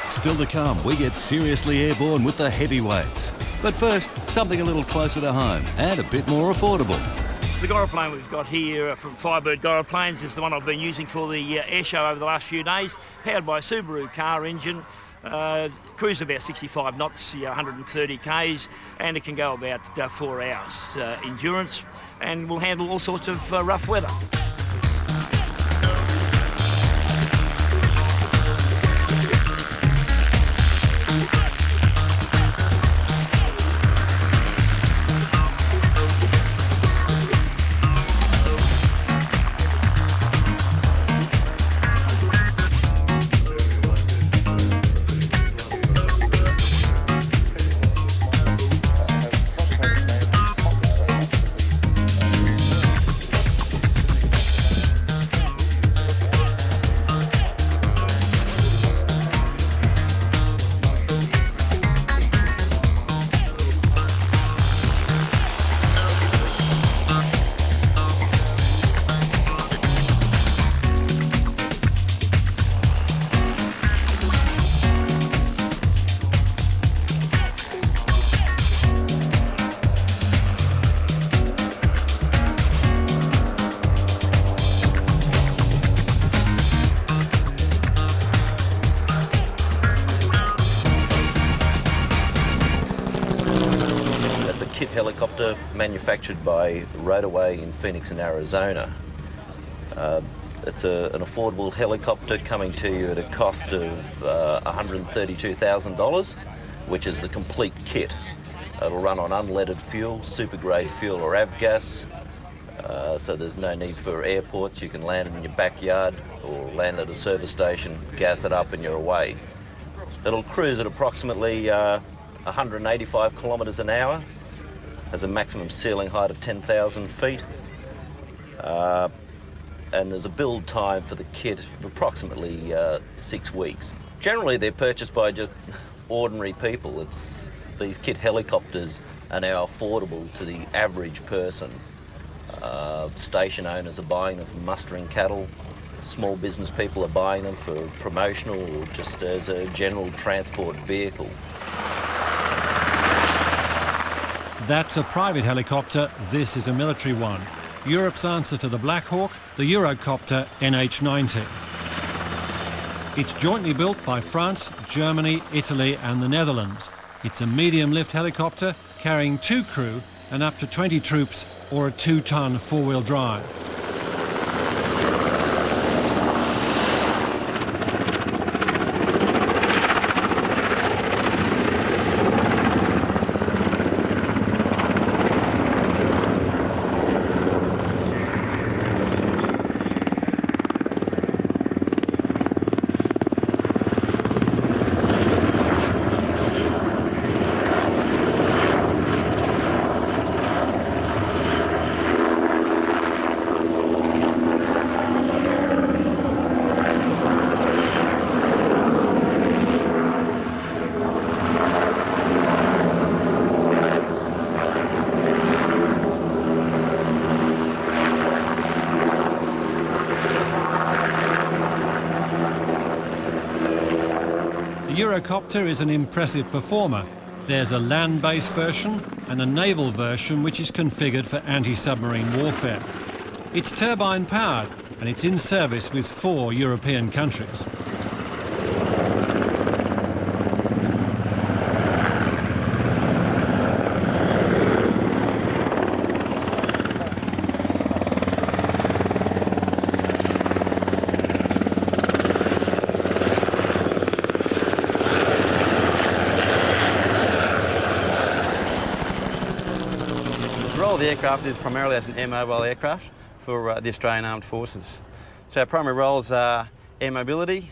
Still to come, we get seriously airborne with the heavyweights. But first, something a little closer to home and a bit more affordable. The gyroplane we've got here from Firebird Gyroplanes is the one I've been using for the air show over the last few days. Powered by a Subaru car engine, cruise about 65 knots, 130 k's, and it can go about 4 hours endurance, and will handle all sorts of rough weather. kit helicopter manufactured by Roulettes in Phoenix in Arizona. It's an affordable helicopter coming to you at a cost of $132,000, which is the complete kit. It'll run on unleaded fuel, super-grade fuel or avgas, so there's no need for airports. You can land it in your backyard or land at a service station, gas it up and you're away. It'll cruise at approximately 185 kilometres an hour, has a maximum ceiling height of 10,000 feet, and there's a build time for the kit of approximately 6 weeks. Generally, they're purchased by just ordinary people. These kit helicopters are now affordable to the average person. Station owners are buying them for mustering cattle. Small business people are buying them for promotional or just as a general transport vehicle. That's a private helicopter, this is a military one. Europe's answer to the Black Hawk, the Eurocopter NH90. It's jointly built by France, Germany, Italy and the Netherlands. It's a medium-lift helicopter carrying 2 crew and up to 20 troops or a 2-ton four-wheel drive. Eurocopter is an impressive performer. There's a land-based version and a naval version which is configured for anti-submarine warfare. It's turbine-powered and it's in service with 4 European countries. The aircraft is primarily as an air mobile aircraft for the Australian Armed Forces. So our primary roles are air mobility,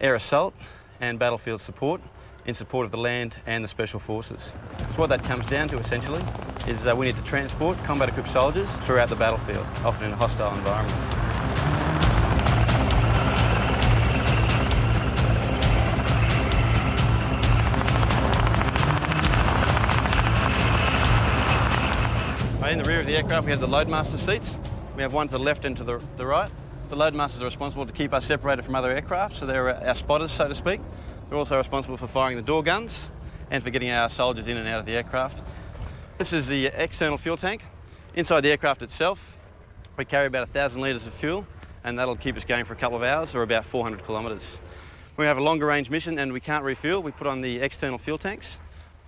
air assault and battlefield support in support of the land and the special forces. So what that comes down to essentially is we need to transport combat equipped soldiers throughout the battlefield, often in a hostile environment. In the rear of the aircraft we have the loadmaster seats. We have one to the left and to the right. The loadmasters are responsible to keep us separated from other aircraft, so they're our spotters, so to speak. They're also responsible for firing the door guns and for getting our soldiers in and out of the aircraft. This is the external fuel tank. Inside the aircraft itself, we carry about 1,000 litres of fuel, and that'll keep us going for a couple of hours or about 400 kilometres. When we have a longer range mission and we can't refuel, we put on the external fuel tanks.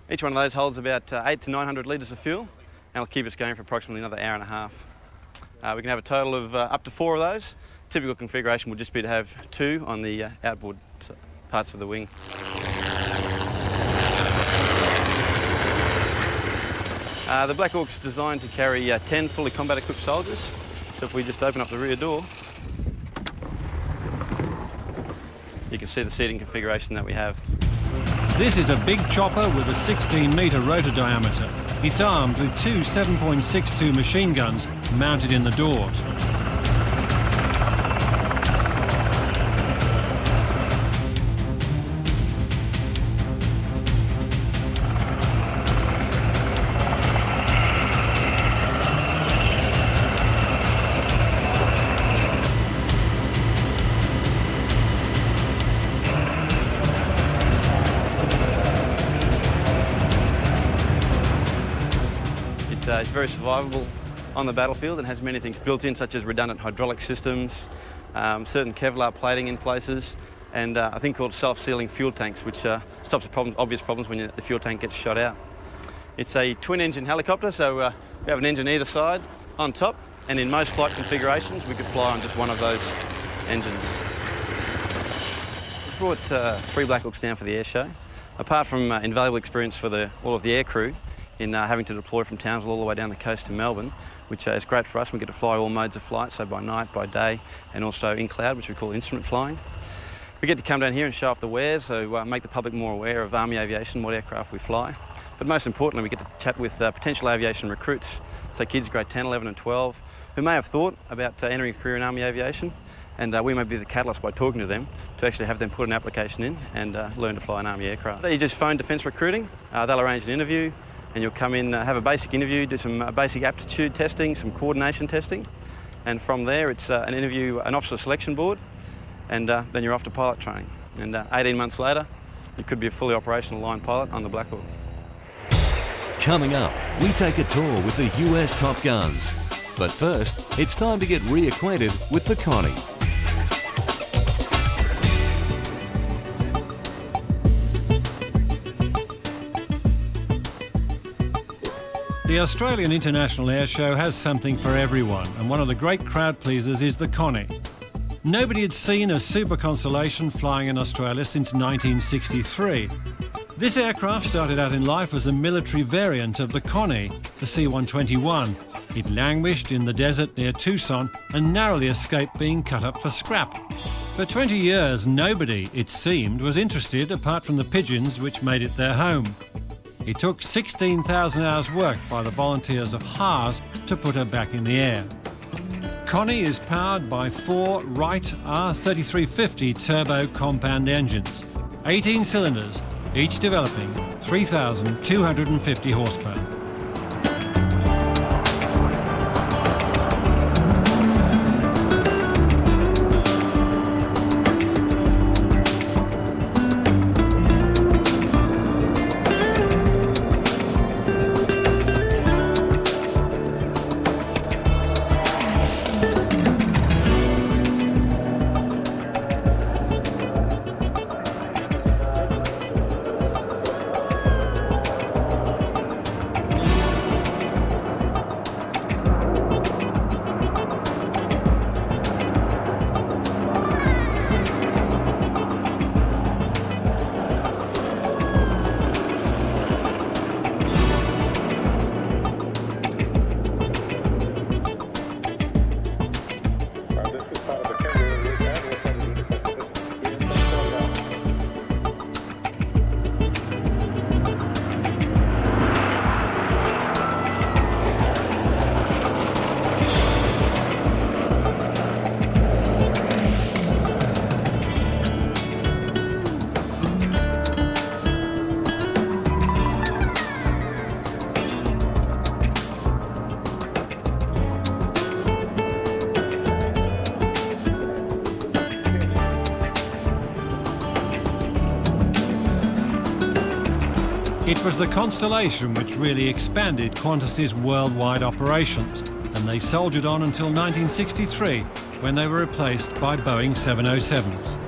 Each one of those holds about 800 to 900 litres of fuel, and it'll keep us going for approximately another hour and a half. We can have a total of up to 4 of those. Typical configuration would just be to have 2 on the outboard parts of the wing. The Black Hawk's designed to carry 10 fully combat equipped soldiers. So if we just open up the rear door, you can see the seating configuration that we have. This is a big chopper with a 16-metre rotor diameter. It's armed with 2 7.62 machine guns mounted in the doors. It's very survivable on the battlefield and has many things built in, such as redundant hydraulic systems, certain Kevlar plating in places, and a thing called self-sealing fuel tanks, which stops the obvious problems when the fuel tank gets shot out. It's a twin-engine helicopter, so we have an engine either side on top, and in most flight configurations we could fly on just one of those engines. We brought 3 Black Hawks down for the air show. Apart from invaluable experience for all of the air crew, in having to deploy from Townsville all the way down the coast to Melbourne, which is great for us. We get to fly all modes of flight, so by night, by day, and also in cloud, which we call instrument flying. We get to come down here and show off the wares, so make the public more aware of Army aviation, what aircraft we fly. But most importantly, we get to chat with potential aviation recruits, so kids grade 10, 11 and 12, who may have thought about entering a career in Army aviation, and we may be the catalyst by talking to them to actually have them put an application in and learn to fly an Army aircraft. You just phone Defence Recruiting, they'll arrange an interview, and you'll come in, have a basic interview, do some basic aptitude testing, some coordination testing, and from there it's an officer selection board, and then you're off to pilot training. And 18 months later, you could be a fully operational line pilot on the Black Hawk. Coming up, we take a tour with the US Top Guns. But first, it's time to get reacquainted with the Connie. The Australian International Airshow has something for everyone, and one of the great crowd pleasers is the Connie. Nobody had seen a Super Constellation flying in Australia since 1963. This aircraft started out in life as a military variant of the Connie, the C-121. It languished in the desert near Tucson and narrowly escaped being cut up for scrap. For 20 years, nobody, it seemed, was interested apart from the pigeons which made it their home. It took 16,000 hours work by the volunteers of Haas to put her back in the air. Connie is powered by 4 Wright R3350 turbo compound engines, 18 cylinders, each developing 3,250 horsepower. It was the Constellation which really expanded Qantas's worldwide operations, and they soldiered on until 1963, when they were replaced by Boeing 707s.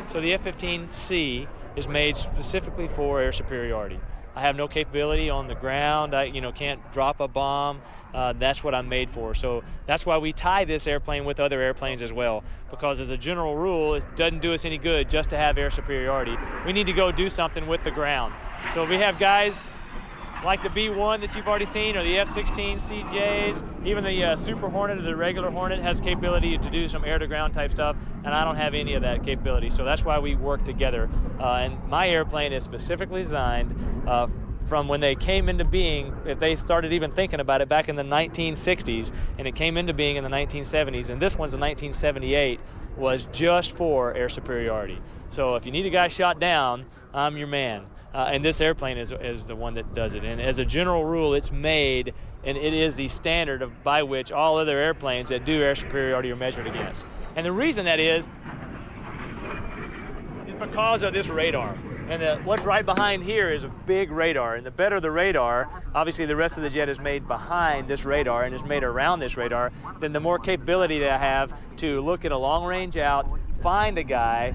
So the F-15C is made specifically for air superiority. I have no capability on the ground. I can't drop a bomb. That's what I'm made for. So that's why we tie this airplane with other airplanes as well, because as a general rule, it doesn't do us any good just to have air superiority. We need to go do something with the ground. So we have guys like the B-1 that you've already seen, or the F-16 CJs, even the Super Hornet or the regular Hornet has capability to do some air-to-ground type stuff, and I don't have any of that capability. So that's why we work together. And my airplane is specifically designed from when they came into being. If they started even thinking about it back in the 1960s, and it came into being in the 1970s, and this one's in 1978, was just for air superiority. So if you need a guy shot down, I'm your man. And this airplane is the one that does it. And as a general rule, it's made, and it is the standard by which all other airplanes that do air superiority are measured against. And the reason that is because of this radar. And what's right behind here is a big radar. And the better the radar, obviously the rest of the jet is made behind this radar and is made around this radar, then the more capability that I have to look at a long range out, find a guy.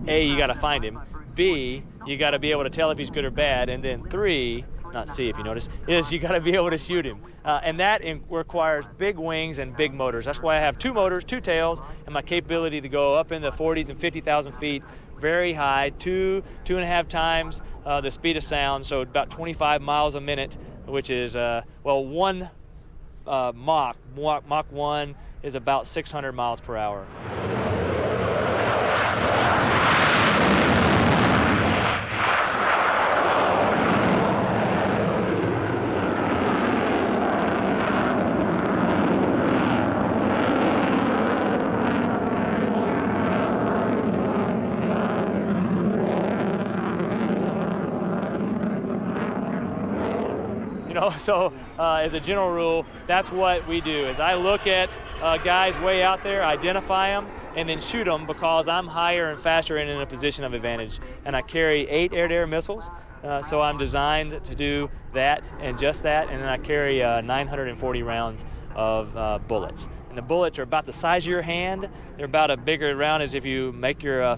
A, you got to find him. B, you got to be able to tell if he's good or bad. And then 3, not C if you notice, is you got to be able to shoot him. And that requires big wings and big motors. That's why I have 2 motors, 2 tails, and my capability to go up in the 40s and 50,000 feet, very high, 2.5 times the speed of sound, so about 25 miles a minute, which is, one Mach 1 is about 600 miles per hour. So as a general rule, that's what we do, is I look at guys way out there, identify them, and then shoot them because I'm higher and faster and in a position of advantage. And I carry 8 air-to-air missiles, so I'm designed to do that and just that, and then I carry 940 rounds of bullets. And the bullets are about the size of your hand. They're about as big around as if you make your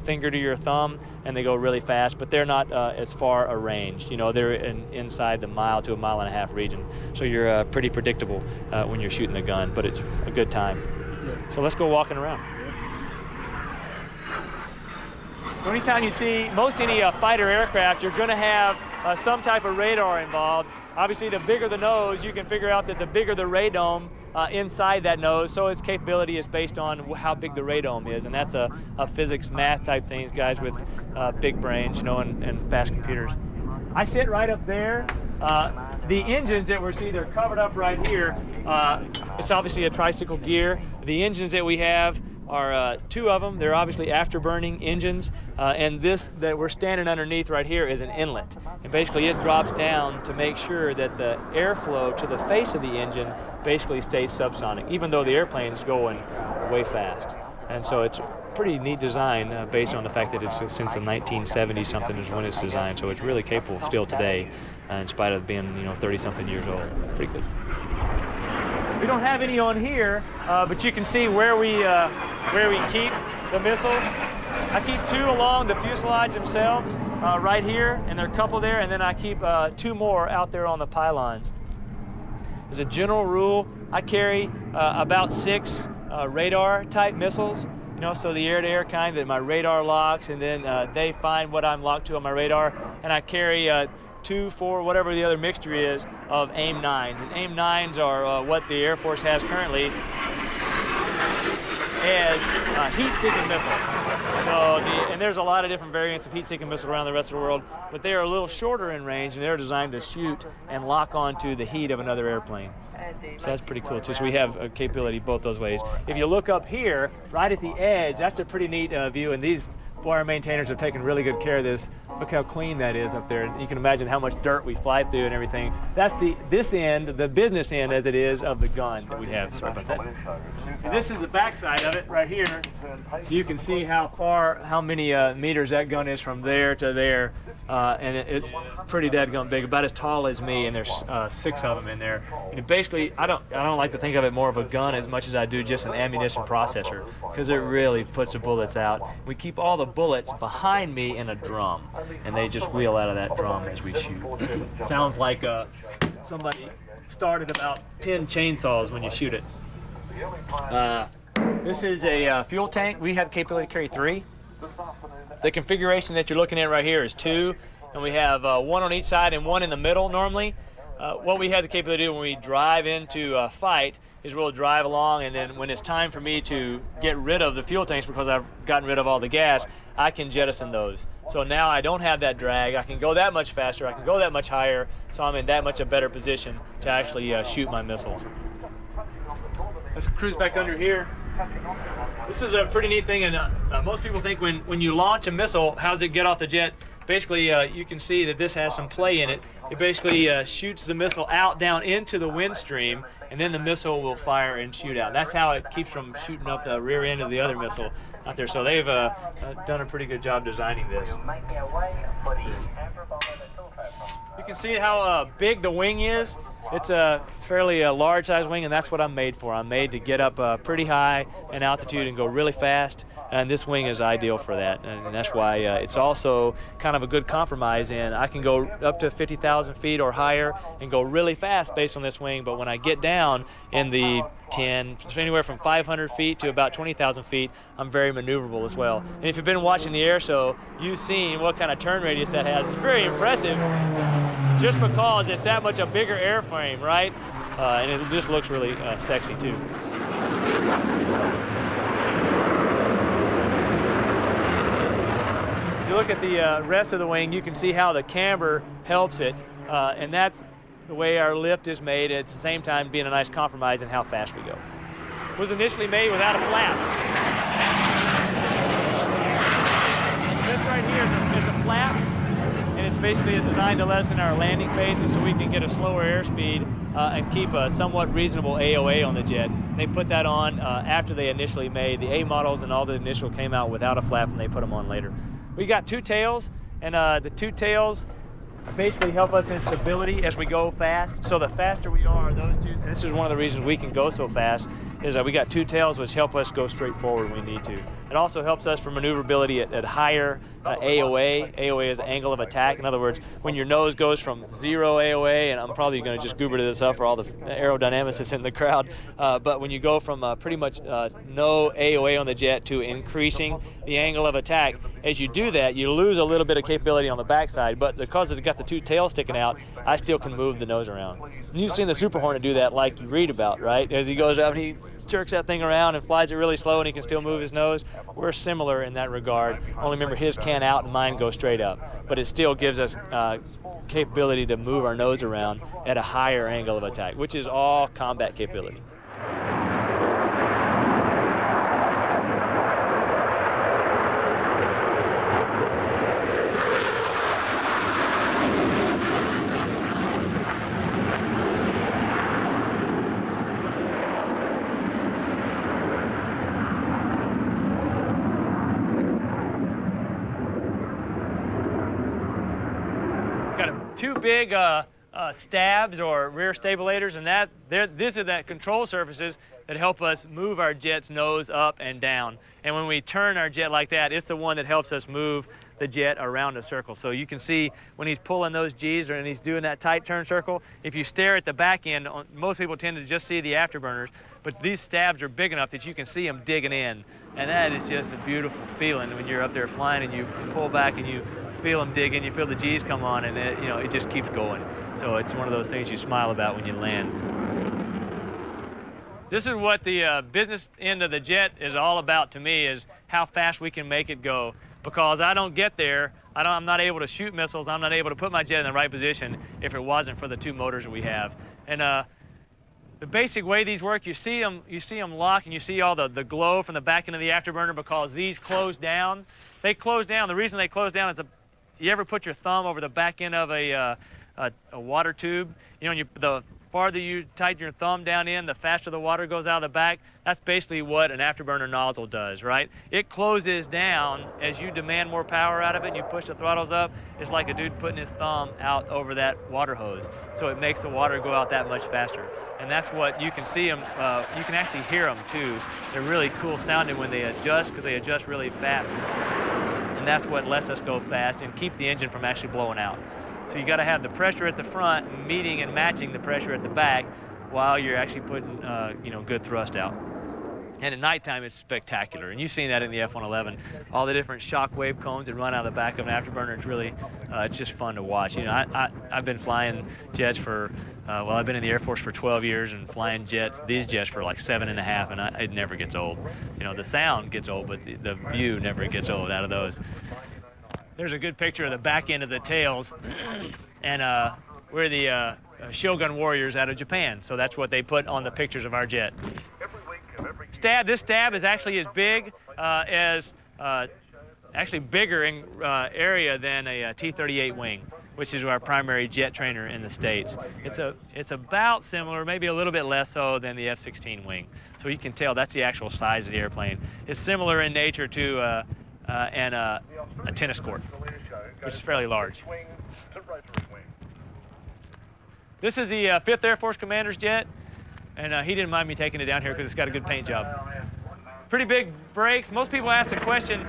finger to your thumb, and they go really fast, but they're not as far a range. They're inside the mile to a mile and a half region. So you're pretty predictable when you're shooting the gun, but it's a good time. So let's go walking around. So anytime you see most any fighter aircraft, you're going to have some type of radar involved. Obviously, the bigger the nose, you can figure out that the bigger the radome inside that nose, so its capability is based on how big the radome is, and that's a physics, math type things, guys with big brains, and fast computers. I sit right up there. The engines that we see, they're covered up right here. It's obviously a tricycle gear. The engines that we have are 2 of them. They're obviously afterburning engines, and this that we're standing underneath right here is an inlet. And basically it drops down to make sure that the airflow to the face of the engine basically stays subsonic, even though the airplane is going way fast. And so it's a pretty neat design based on the fact that it's since the 1970s something is when it's designed. So it's really capable still today, in spite of being 30-something years old. Pretty good. We don't have any on here, but you can see where we keep the missiles. I keep 2 along the fuselage themselves, right here, and there are a couple there, and then I keep 2 more out there on the pylons. As a general rule, I carry about 6 radar-type missiles, so the air-to-air kind that my radar locks, and then they find what I'm locked to on my radar, and I carry 2, 4, whatever the other mixture is of AIM-9s. And AIM-9s are what the Air Force has currently as a heat-seeking missile. And there's a lot of different variants of heat-seeking missiles around the rest of the world, but they are a little shorter in range, and they're designed to shoot and lock onto the heat of another airplane. So that's pretty cool too. So we have a capability both those ways. If you look up here, right at the edge, that's a pretty neat view, and these boy, our maintainers have taken really good care of this. Look how clean that is up there. And you can imagine how much dirt we fly through and everything. That's this end, the business end as it is of the gun that we have. Sorry about that. And this is the back side of it right here. You can see how many meters that gun is from there to there. And it's pretty dadgum big, about as tall as me, and there's 6 of them in there. And basically, I don't like to think of it more of a gun as much as I do just an ammunition processor, because it really puts the bullets out. We keep all the bullets behind me in a drum, and they just wheel out of that drum as we shoot. Sounds like somebody started about 10 chainsaws when you shoot it. This is a fuel tank. We have the capability to carry 3. The configuration that you're looking at right here is 2, and we have 1 on each side and 1 in the middle normally. What we have the capability to do when we drive into a fight is we'll drive along, and then when it's time for me to get rid of the fuel tanks because I've gotten rid of all the gas, I can jettison those. So now I don't have that drag. I can go that much faster. I can go that much higher, so I'm in that much a better position to actually shoot my missiles. Let's cruise back under here. This is a pretty neat thing, and most people think when you launch a missile, how does it get off the jet? Basically, you can see that this has some play in it. It basically shoots the missile out down into the wind stream, and then the missile will fire and shoot out. That's how it keeps from shooting up the rear end of the other missile out there. So they've done a pretty good job designing this. You can see how big the wing is. It's a fairly large size wing, and that's what I'm made for. I'm made to get up pretty high in altitude and go really fast, and this wing is ideal for that. And that's why it's also kind of a good compromise in I can go up to 50,000 feet or higher and go really fast based on this wing, but when I get down in the anywhere from 500 feet to about 20,000 feet, I'm very maneuverable as well. And if you've been watching the air show, you've seen what kind of turn radius that has. It's very impressive just because it's that much a bigger airframe, right? And it just looks really sexy too. If you look at the rest of the wing, you can see how the camber helps it, and that's the way our lift is made, at the same time being a nice compromise in how fast we go. It was initially made without a flap. This right here is a flap, and it's basically designed to let us in our landing phases so we can get a slower airspeed and keep a somewhat reasonable AOA on the jet. They put that on after they initially made. The A models and all the initial came out without a flap, and they put them on later. We got 2 tails, and the 2 tails basically help us in stability as we go fast. So the faster we are, those 2, and this is one of the reasons we can go so fast, is that we got 2 tails which help us go straight forward when we need to. It also helps us for maneuverability at higher AOA. AOA is angle of attack. In other words, when your nose goes from 0 AOA, and I'm probably going to just goober this up for all the aerodynamicists in the crowd, but when you go from pretty much no AOA on the jet to increasing the angle of attack, as you do that, you lose a little bit of capability on the backside, but because it's got the 2 tails sticking out, I still can move the nose around. And you've seen the Super Hornet do that like you read about, right? As he goes out and he jerks that thing around and flies it really slow and he can still move his nose. We're similar in that regard. Only remember his can out and mine go straight up. But it still gives us capability to move our nose around at a higher angle of attack, which is all combat capability. Got 2 big stabs or rear stabilators, and these are the control surfaces that help us move our jet's nose up and down. And when we turn our jet like that, it's the one that helps us move the jet around a circle. So you can see when he's pulling those G's and he's doing that tight turn circle, if you stare at the back end, most people tend to just see the afterburners, but these stabs are big enough that you can see them digging in. And that is just a beautiful feeling when you're up there flying and you pull back and you feel them digging, you feel the G's come on, and it just keeps going. So it's one of those things you smile about when you land. This is what the business end of the jet is all about to me, is how fast we can make it go. Because I don't get there, I'm not able to shoot missiles, I'm not able to put my jet in the right position if it wasn't for the 2 motors that we have. And the basic way these work, you see them lock, and you see all the glow from the back end of the afterburner because these close down. they close down. The reason they close down is you ever put your thumb over the back end of a water tube? You know, the farther you tighten your thumb down in, the faster the water goes out of the back. That's basically what an afterburner nozzle does, right? It closes down as you demand more power out of it and you push the throttles up. It's like a dude putting his thumb out over that water hose. So it makes the water go out that much faster. And that's what you can see them, you can actually hear them too. They're really cool sounding when they adjust, because they adjust really fast. And that's what lets us go fast and keep the engine from actually blowing out. So you got to have the pressure at the front meeting and matching the pressure at the back while you're actually putting, you know, good thrust out. And at nighttime, it's spectacular. And you've seen that in the F-111. All the different shock wave cones that run out of the back of an afterburner. It's really, it's just fun to watch. You know, I've been flying jets for, well, I've been in the Air Force for 12 years and flying these jets for like 7.5, and it never gets old. You know, the sound gets old, but the view never gets old out of those. There's a good picture of the back end of the tails, and we're the Shogun Warriors out of Japan, so that's what they put on the pictures of our jet. This stab is actually as big actually bigger in area than a T-38 wing, which is our primary jet trainer in the States. It's about similar, maybe a little bit less so than the F-16 wing. So you can tell that's the actual size of the airplane. It's similar in nature to a tennis court, which is fairly large. This is the 5th Air Force Commander's jet, and he didn't mind me taking it down here because it's got a good paint job. Pretty big brakes. Most people ask the question,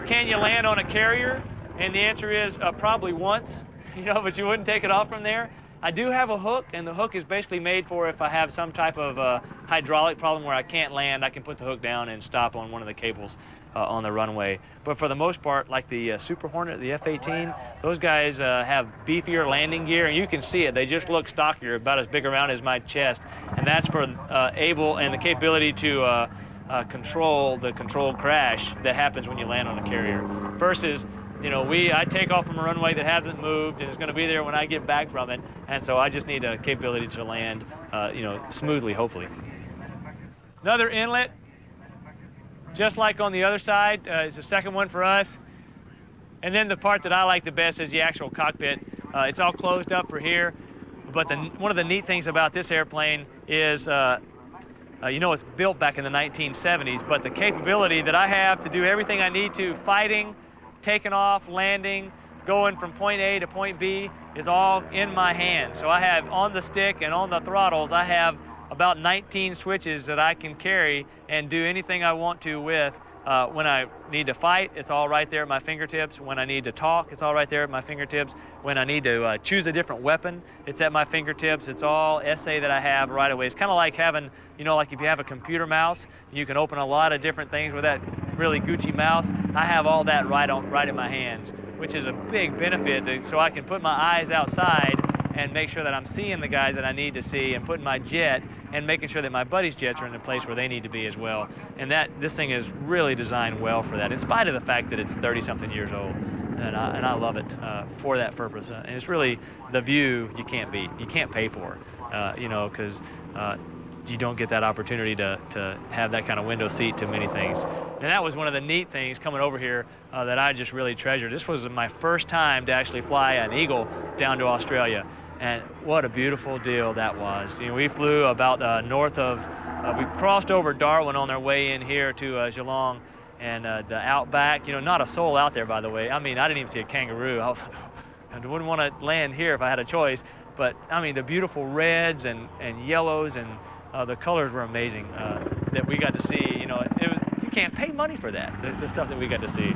can you land on a carrier? And the answer is probably once, you know, but you wouldn't take it off from there. I do have a hook, and the hook is basically made for if I have some type of hydraulic problem where I can't land, I can put the hook down and stop on one of the cables on the runway. But for the most part, like the Super Hornet, the F-18, those guys have beefier landing gear, and you can see it. They just look stockier, about as big around as my chest. And that's for able and the capability to control the controlled crash that happens when you land on a carrier. Versus, you know, I take off from a runway that hasn't moved and is going to be there when I get back from it, and so I just need a capability to land, you know, smoothly, hopefully. Another inlet, just like on the other side, is the second one for us. And then the part that I like the best is the actual cockpit. It's all closed up for here, but one of the neat things about this airplane is, you know, it's built back in the 1970s, but the capability that I have to do everything I need to, fighting, taking off, landing, going from point A to point B, is all in my hand. So I have on the stick and on the throttles, I have about 19 switches that I can carry and do anything I want to with. When I need to fight, it's all right there at my fingertips. When I need to talk, it's all right there at my fingertips. When I need to choose a different weapon, it's at my fingertips. It's all SA that I have right away. It's kind of like having, you know, like if you have a computer mouse, you can open a lot of different things with that really Gucci mouse. I have all that right in my hands, which is a big benefit, so I can put my eyes outside and make sure that I'm seeing the guys that I need to see, and putting my jet and making sure that my buddies' jets are in the place where they need to be as well. And this thing is really designed well for that, in spite of the fact that it's 30-something years old. And I love it for that purpose. And it's really the view you can't beat. You can't pay for, you know, because you don't get that opportunity to have that kind of window seat to many things. And that was one of the neat things coming over here that I just really treasured. This was my first time to actually fly an Eagle down to Australia. And what a beautiful deal that was. You know, we flew about north of, we crossed over Darwin on our way in here to Geelong, and the outback, you know, not a soul out there, by the way. I mean, I didn't even see a kangaroo. I wouldn't want to land here if I had a choice. But, I mean, the beautiful reds and yellows, and the colors were amazing that we got to see. You know, you can't pay money for that, the stuff that we got to see.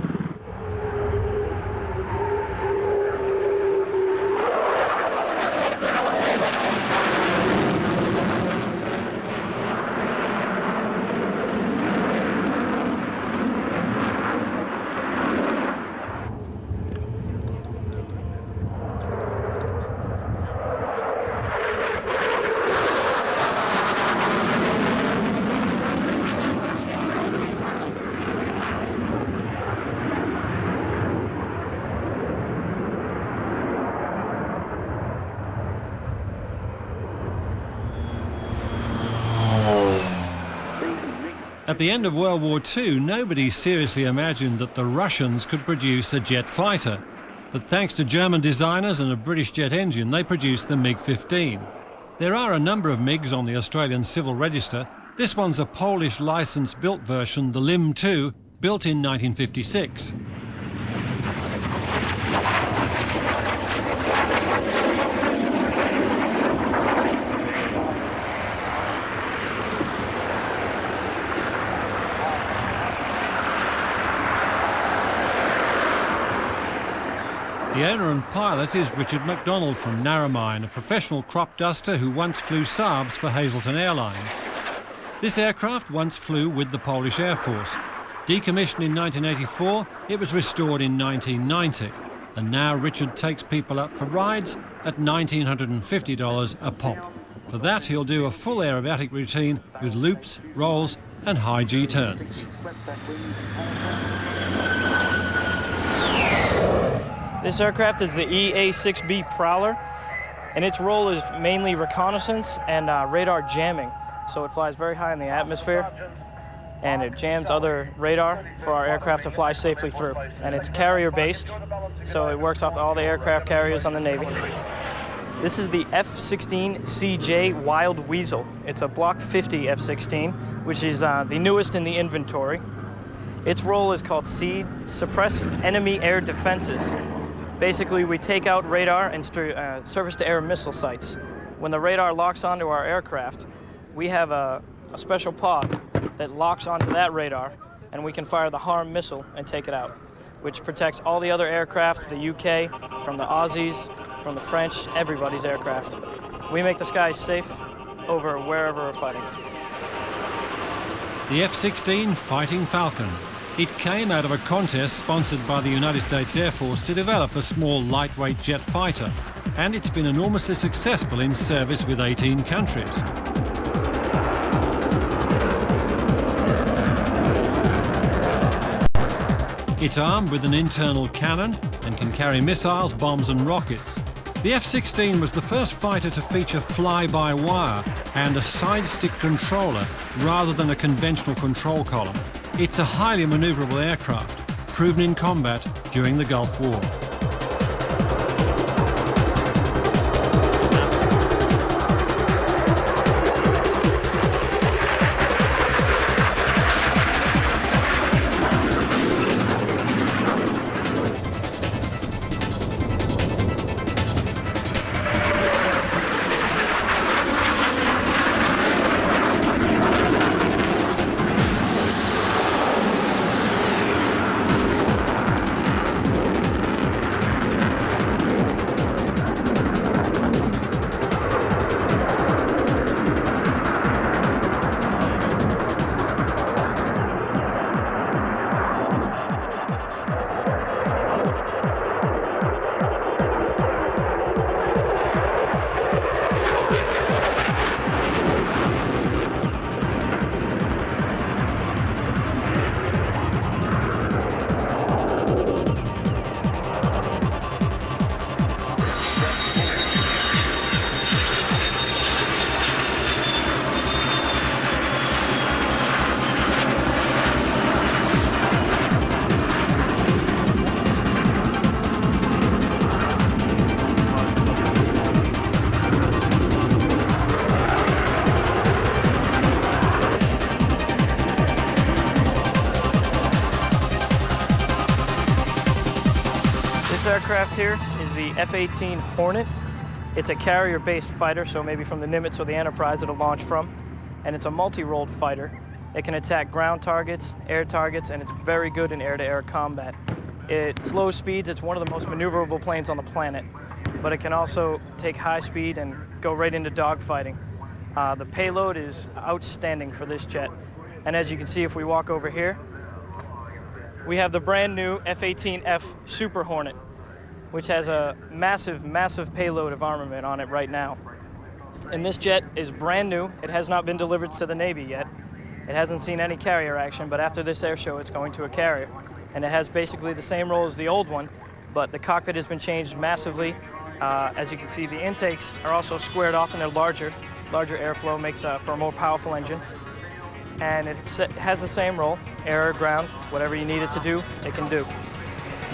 At the end of World War II, nobody seriously imagined that the Russians could produce a jet fighter. But thanks to German designers and a British jet engine, they produced the MiG-15. There are a number of MiGs on the Australian Civil Register. This one's a Polish license-built version, the LIM-2, built in 1956. The owner and pilot is Richard MacDonald from Narromine, a professional crop duster who once flew Saabs for Hazelton Airlines. This aircraft once flew with the Polish Air Force. Decommissioned in 1984, it was restored in 1990. And now Richard takes people up for rides at $1,950 a pop. For that, he'll do a full aerobatic routine with loops, rolls and high G turns. This aircraft is the EA-6B Prowler, and its role is mainly reconnaissance and radar jamming. So it flies very high in the atmosphere, and it jams other radar for our aircraft to fly safely through. And it's carrier-based, so it works off all the aircraft carriers on the Navy. This is the F-16CJ Wild Weasel. It's a Block 50 F-16, which is the newest in the inventory. Its role is called SEED, Suppress Enemy Air Defenses. Basically, we take out radar and surface-to-air missile sites. When the radar locks onto our aircraft, we have a special pod that locks onto that radar, and we can fire the HARM missile and take it out, which protects all the other aircraft, the UK, from the Aussies, from the French, everybody's aircraft. We make the skies safe over wherever we're fighting. The F-16 Fighting Falcon. It came out of a contest sponsored by the United States Air Force to develop a small lightweight jet fighter, and it's been enormously successful in service with 18 countries. It's armed with an internal cannon and can carry missiles, bombs and rockets. The F-16 was the first fighter to feature fly-by-wire and a side-stick controller rather than a conventional control column. It's a highly maneuverable aircraft, proven in combat during the Gulf War. This aircraft here is the F-18 Hornet. It's a carrier-based fighter, so maybe from the Nimitz or the Enterprise it'll launch from. And it's a multi-rolled fighter. It can attack ground targets, air targets, and it's very good in air-to-air combat. It slows speeds. It's one of the most maneuverable planes on the planet. But it can also take high speed and go right into dogfighting. The payload is outstanding for this jet. And as you can see, if we walk over here, we have the brand new F-18F Super Hornet, which has a massive, massive payload of armament on it right now. And this jet is brand new. It has not been delivered to the Navy yet. It hasn't seen any carrier action, but after this air show, it's going to a carrier. And it has basically the same role as the old one, but the cockpit has been changed massively. As you can see, the intakes are also squared off and they're larger. Larger airflow makes for a more powerful engine. and it has the same role, air or ground, whatever you need it to do, it can do.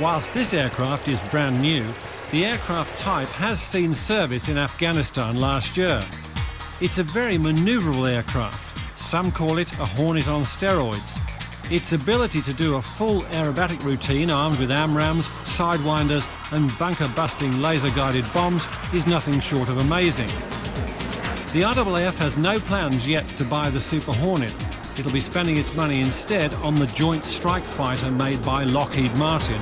Whilst this aircraft is brand new, the aircraft type has seen service in Afghanistan last year. It's a very manoeuvrable aircraft. Some call it a Hornet on steroids. Its ability to do a full aerobatic routine armed with AMRAAMs, sidewinders and bunker-busting laser-guided bombs is nothing short of amazing. The RAAF has no plans yet to buy the Super Hornet. It'll be spending its money instead on the Joint Strike Fighter made by Lockheed Martin.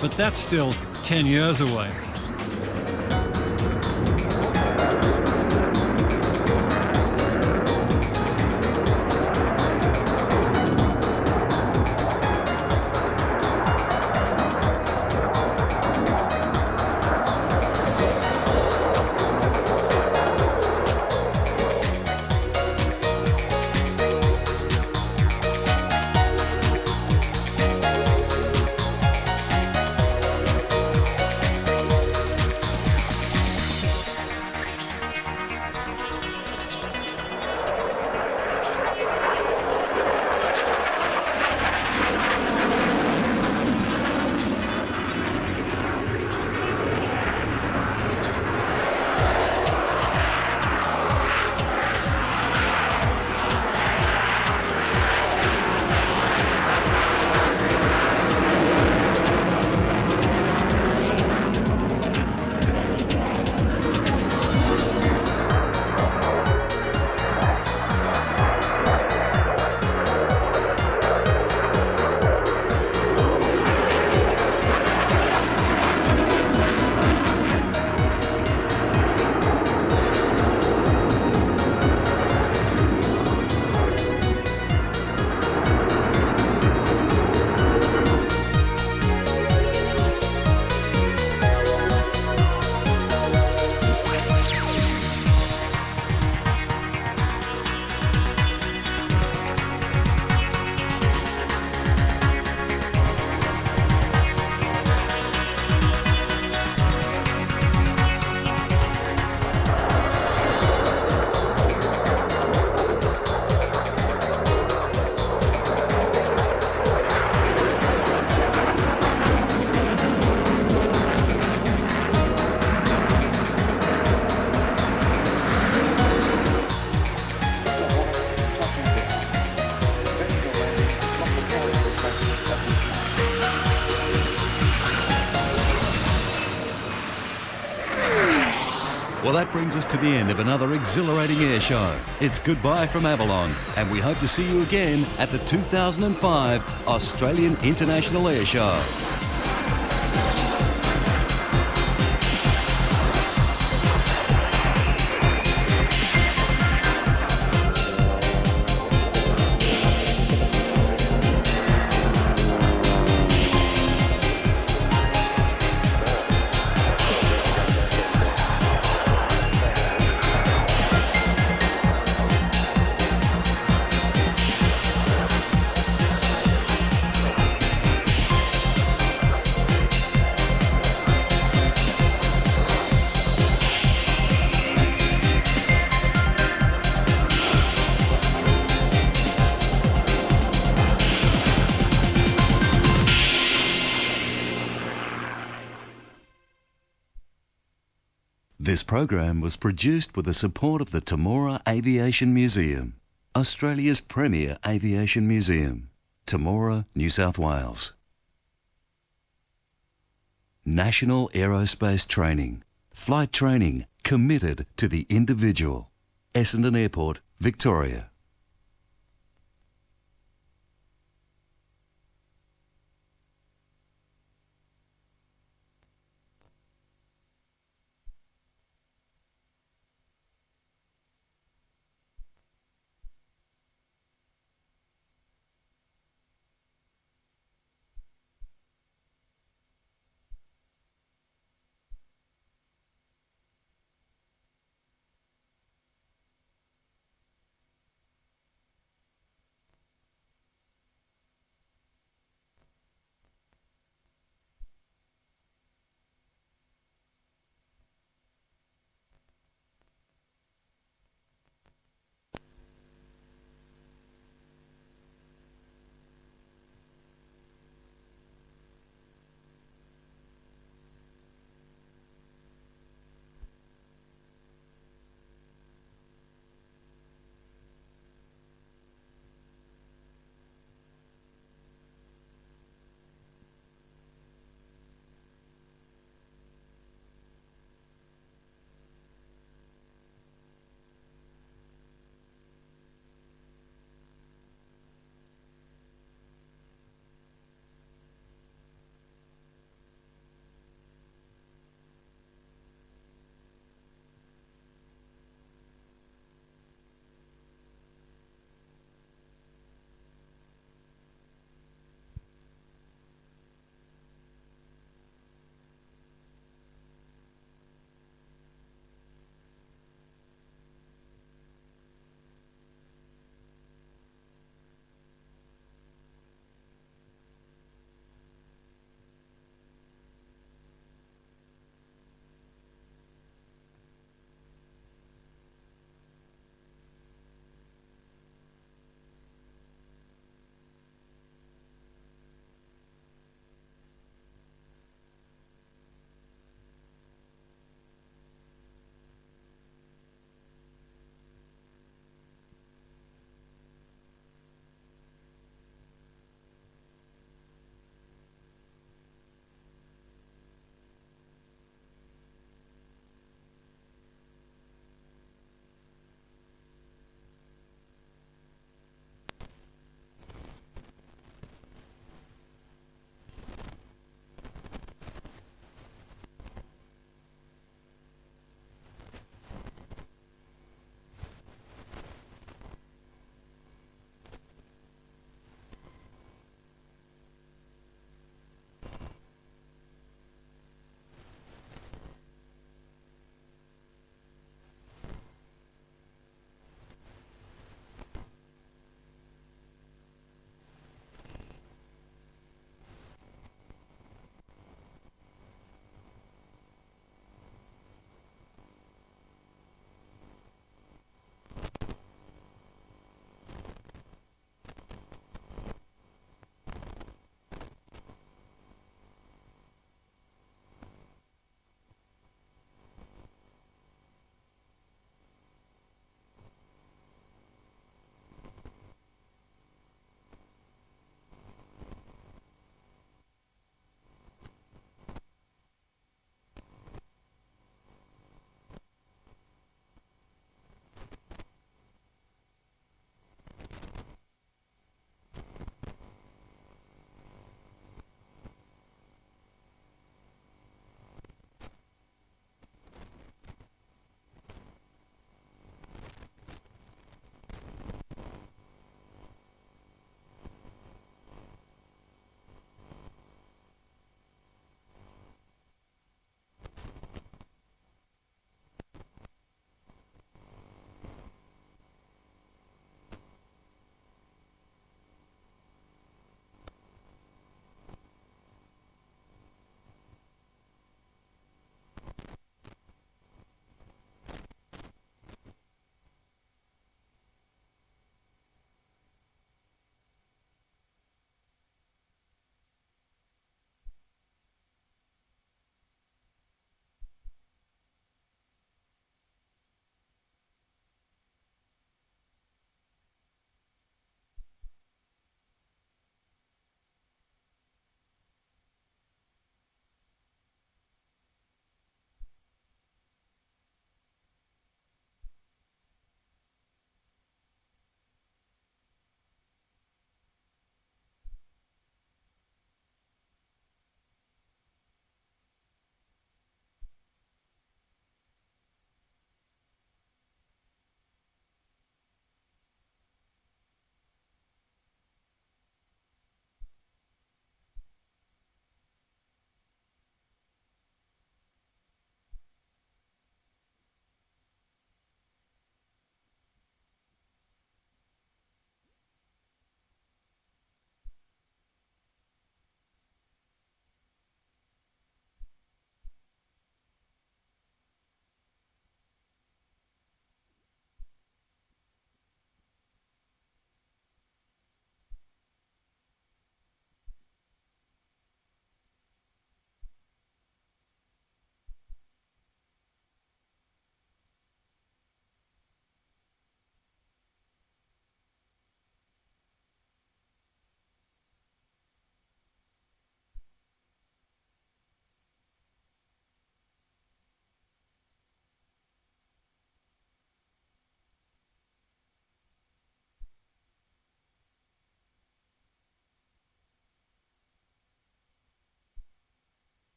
But that's still 10 years away. Well, that brings us to the end of another exhilarating air show. It's goodbye from Avalon, and we hope to see you again at the 2005 Australian International Airshow. This program was produced with the support of the Temora Aviation Museum, Australia's premier aviation museum, Temora, New South Wales. National Aerospace Training, flight training committed to the individual. Essendon Airport, Victoria.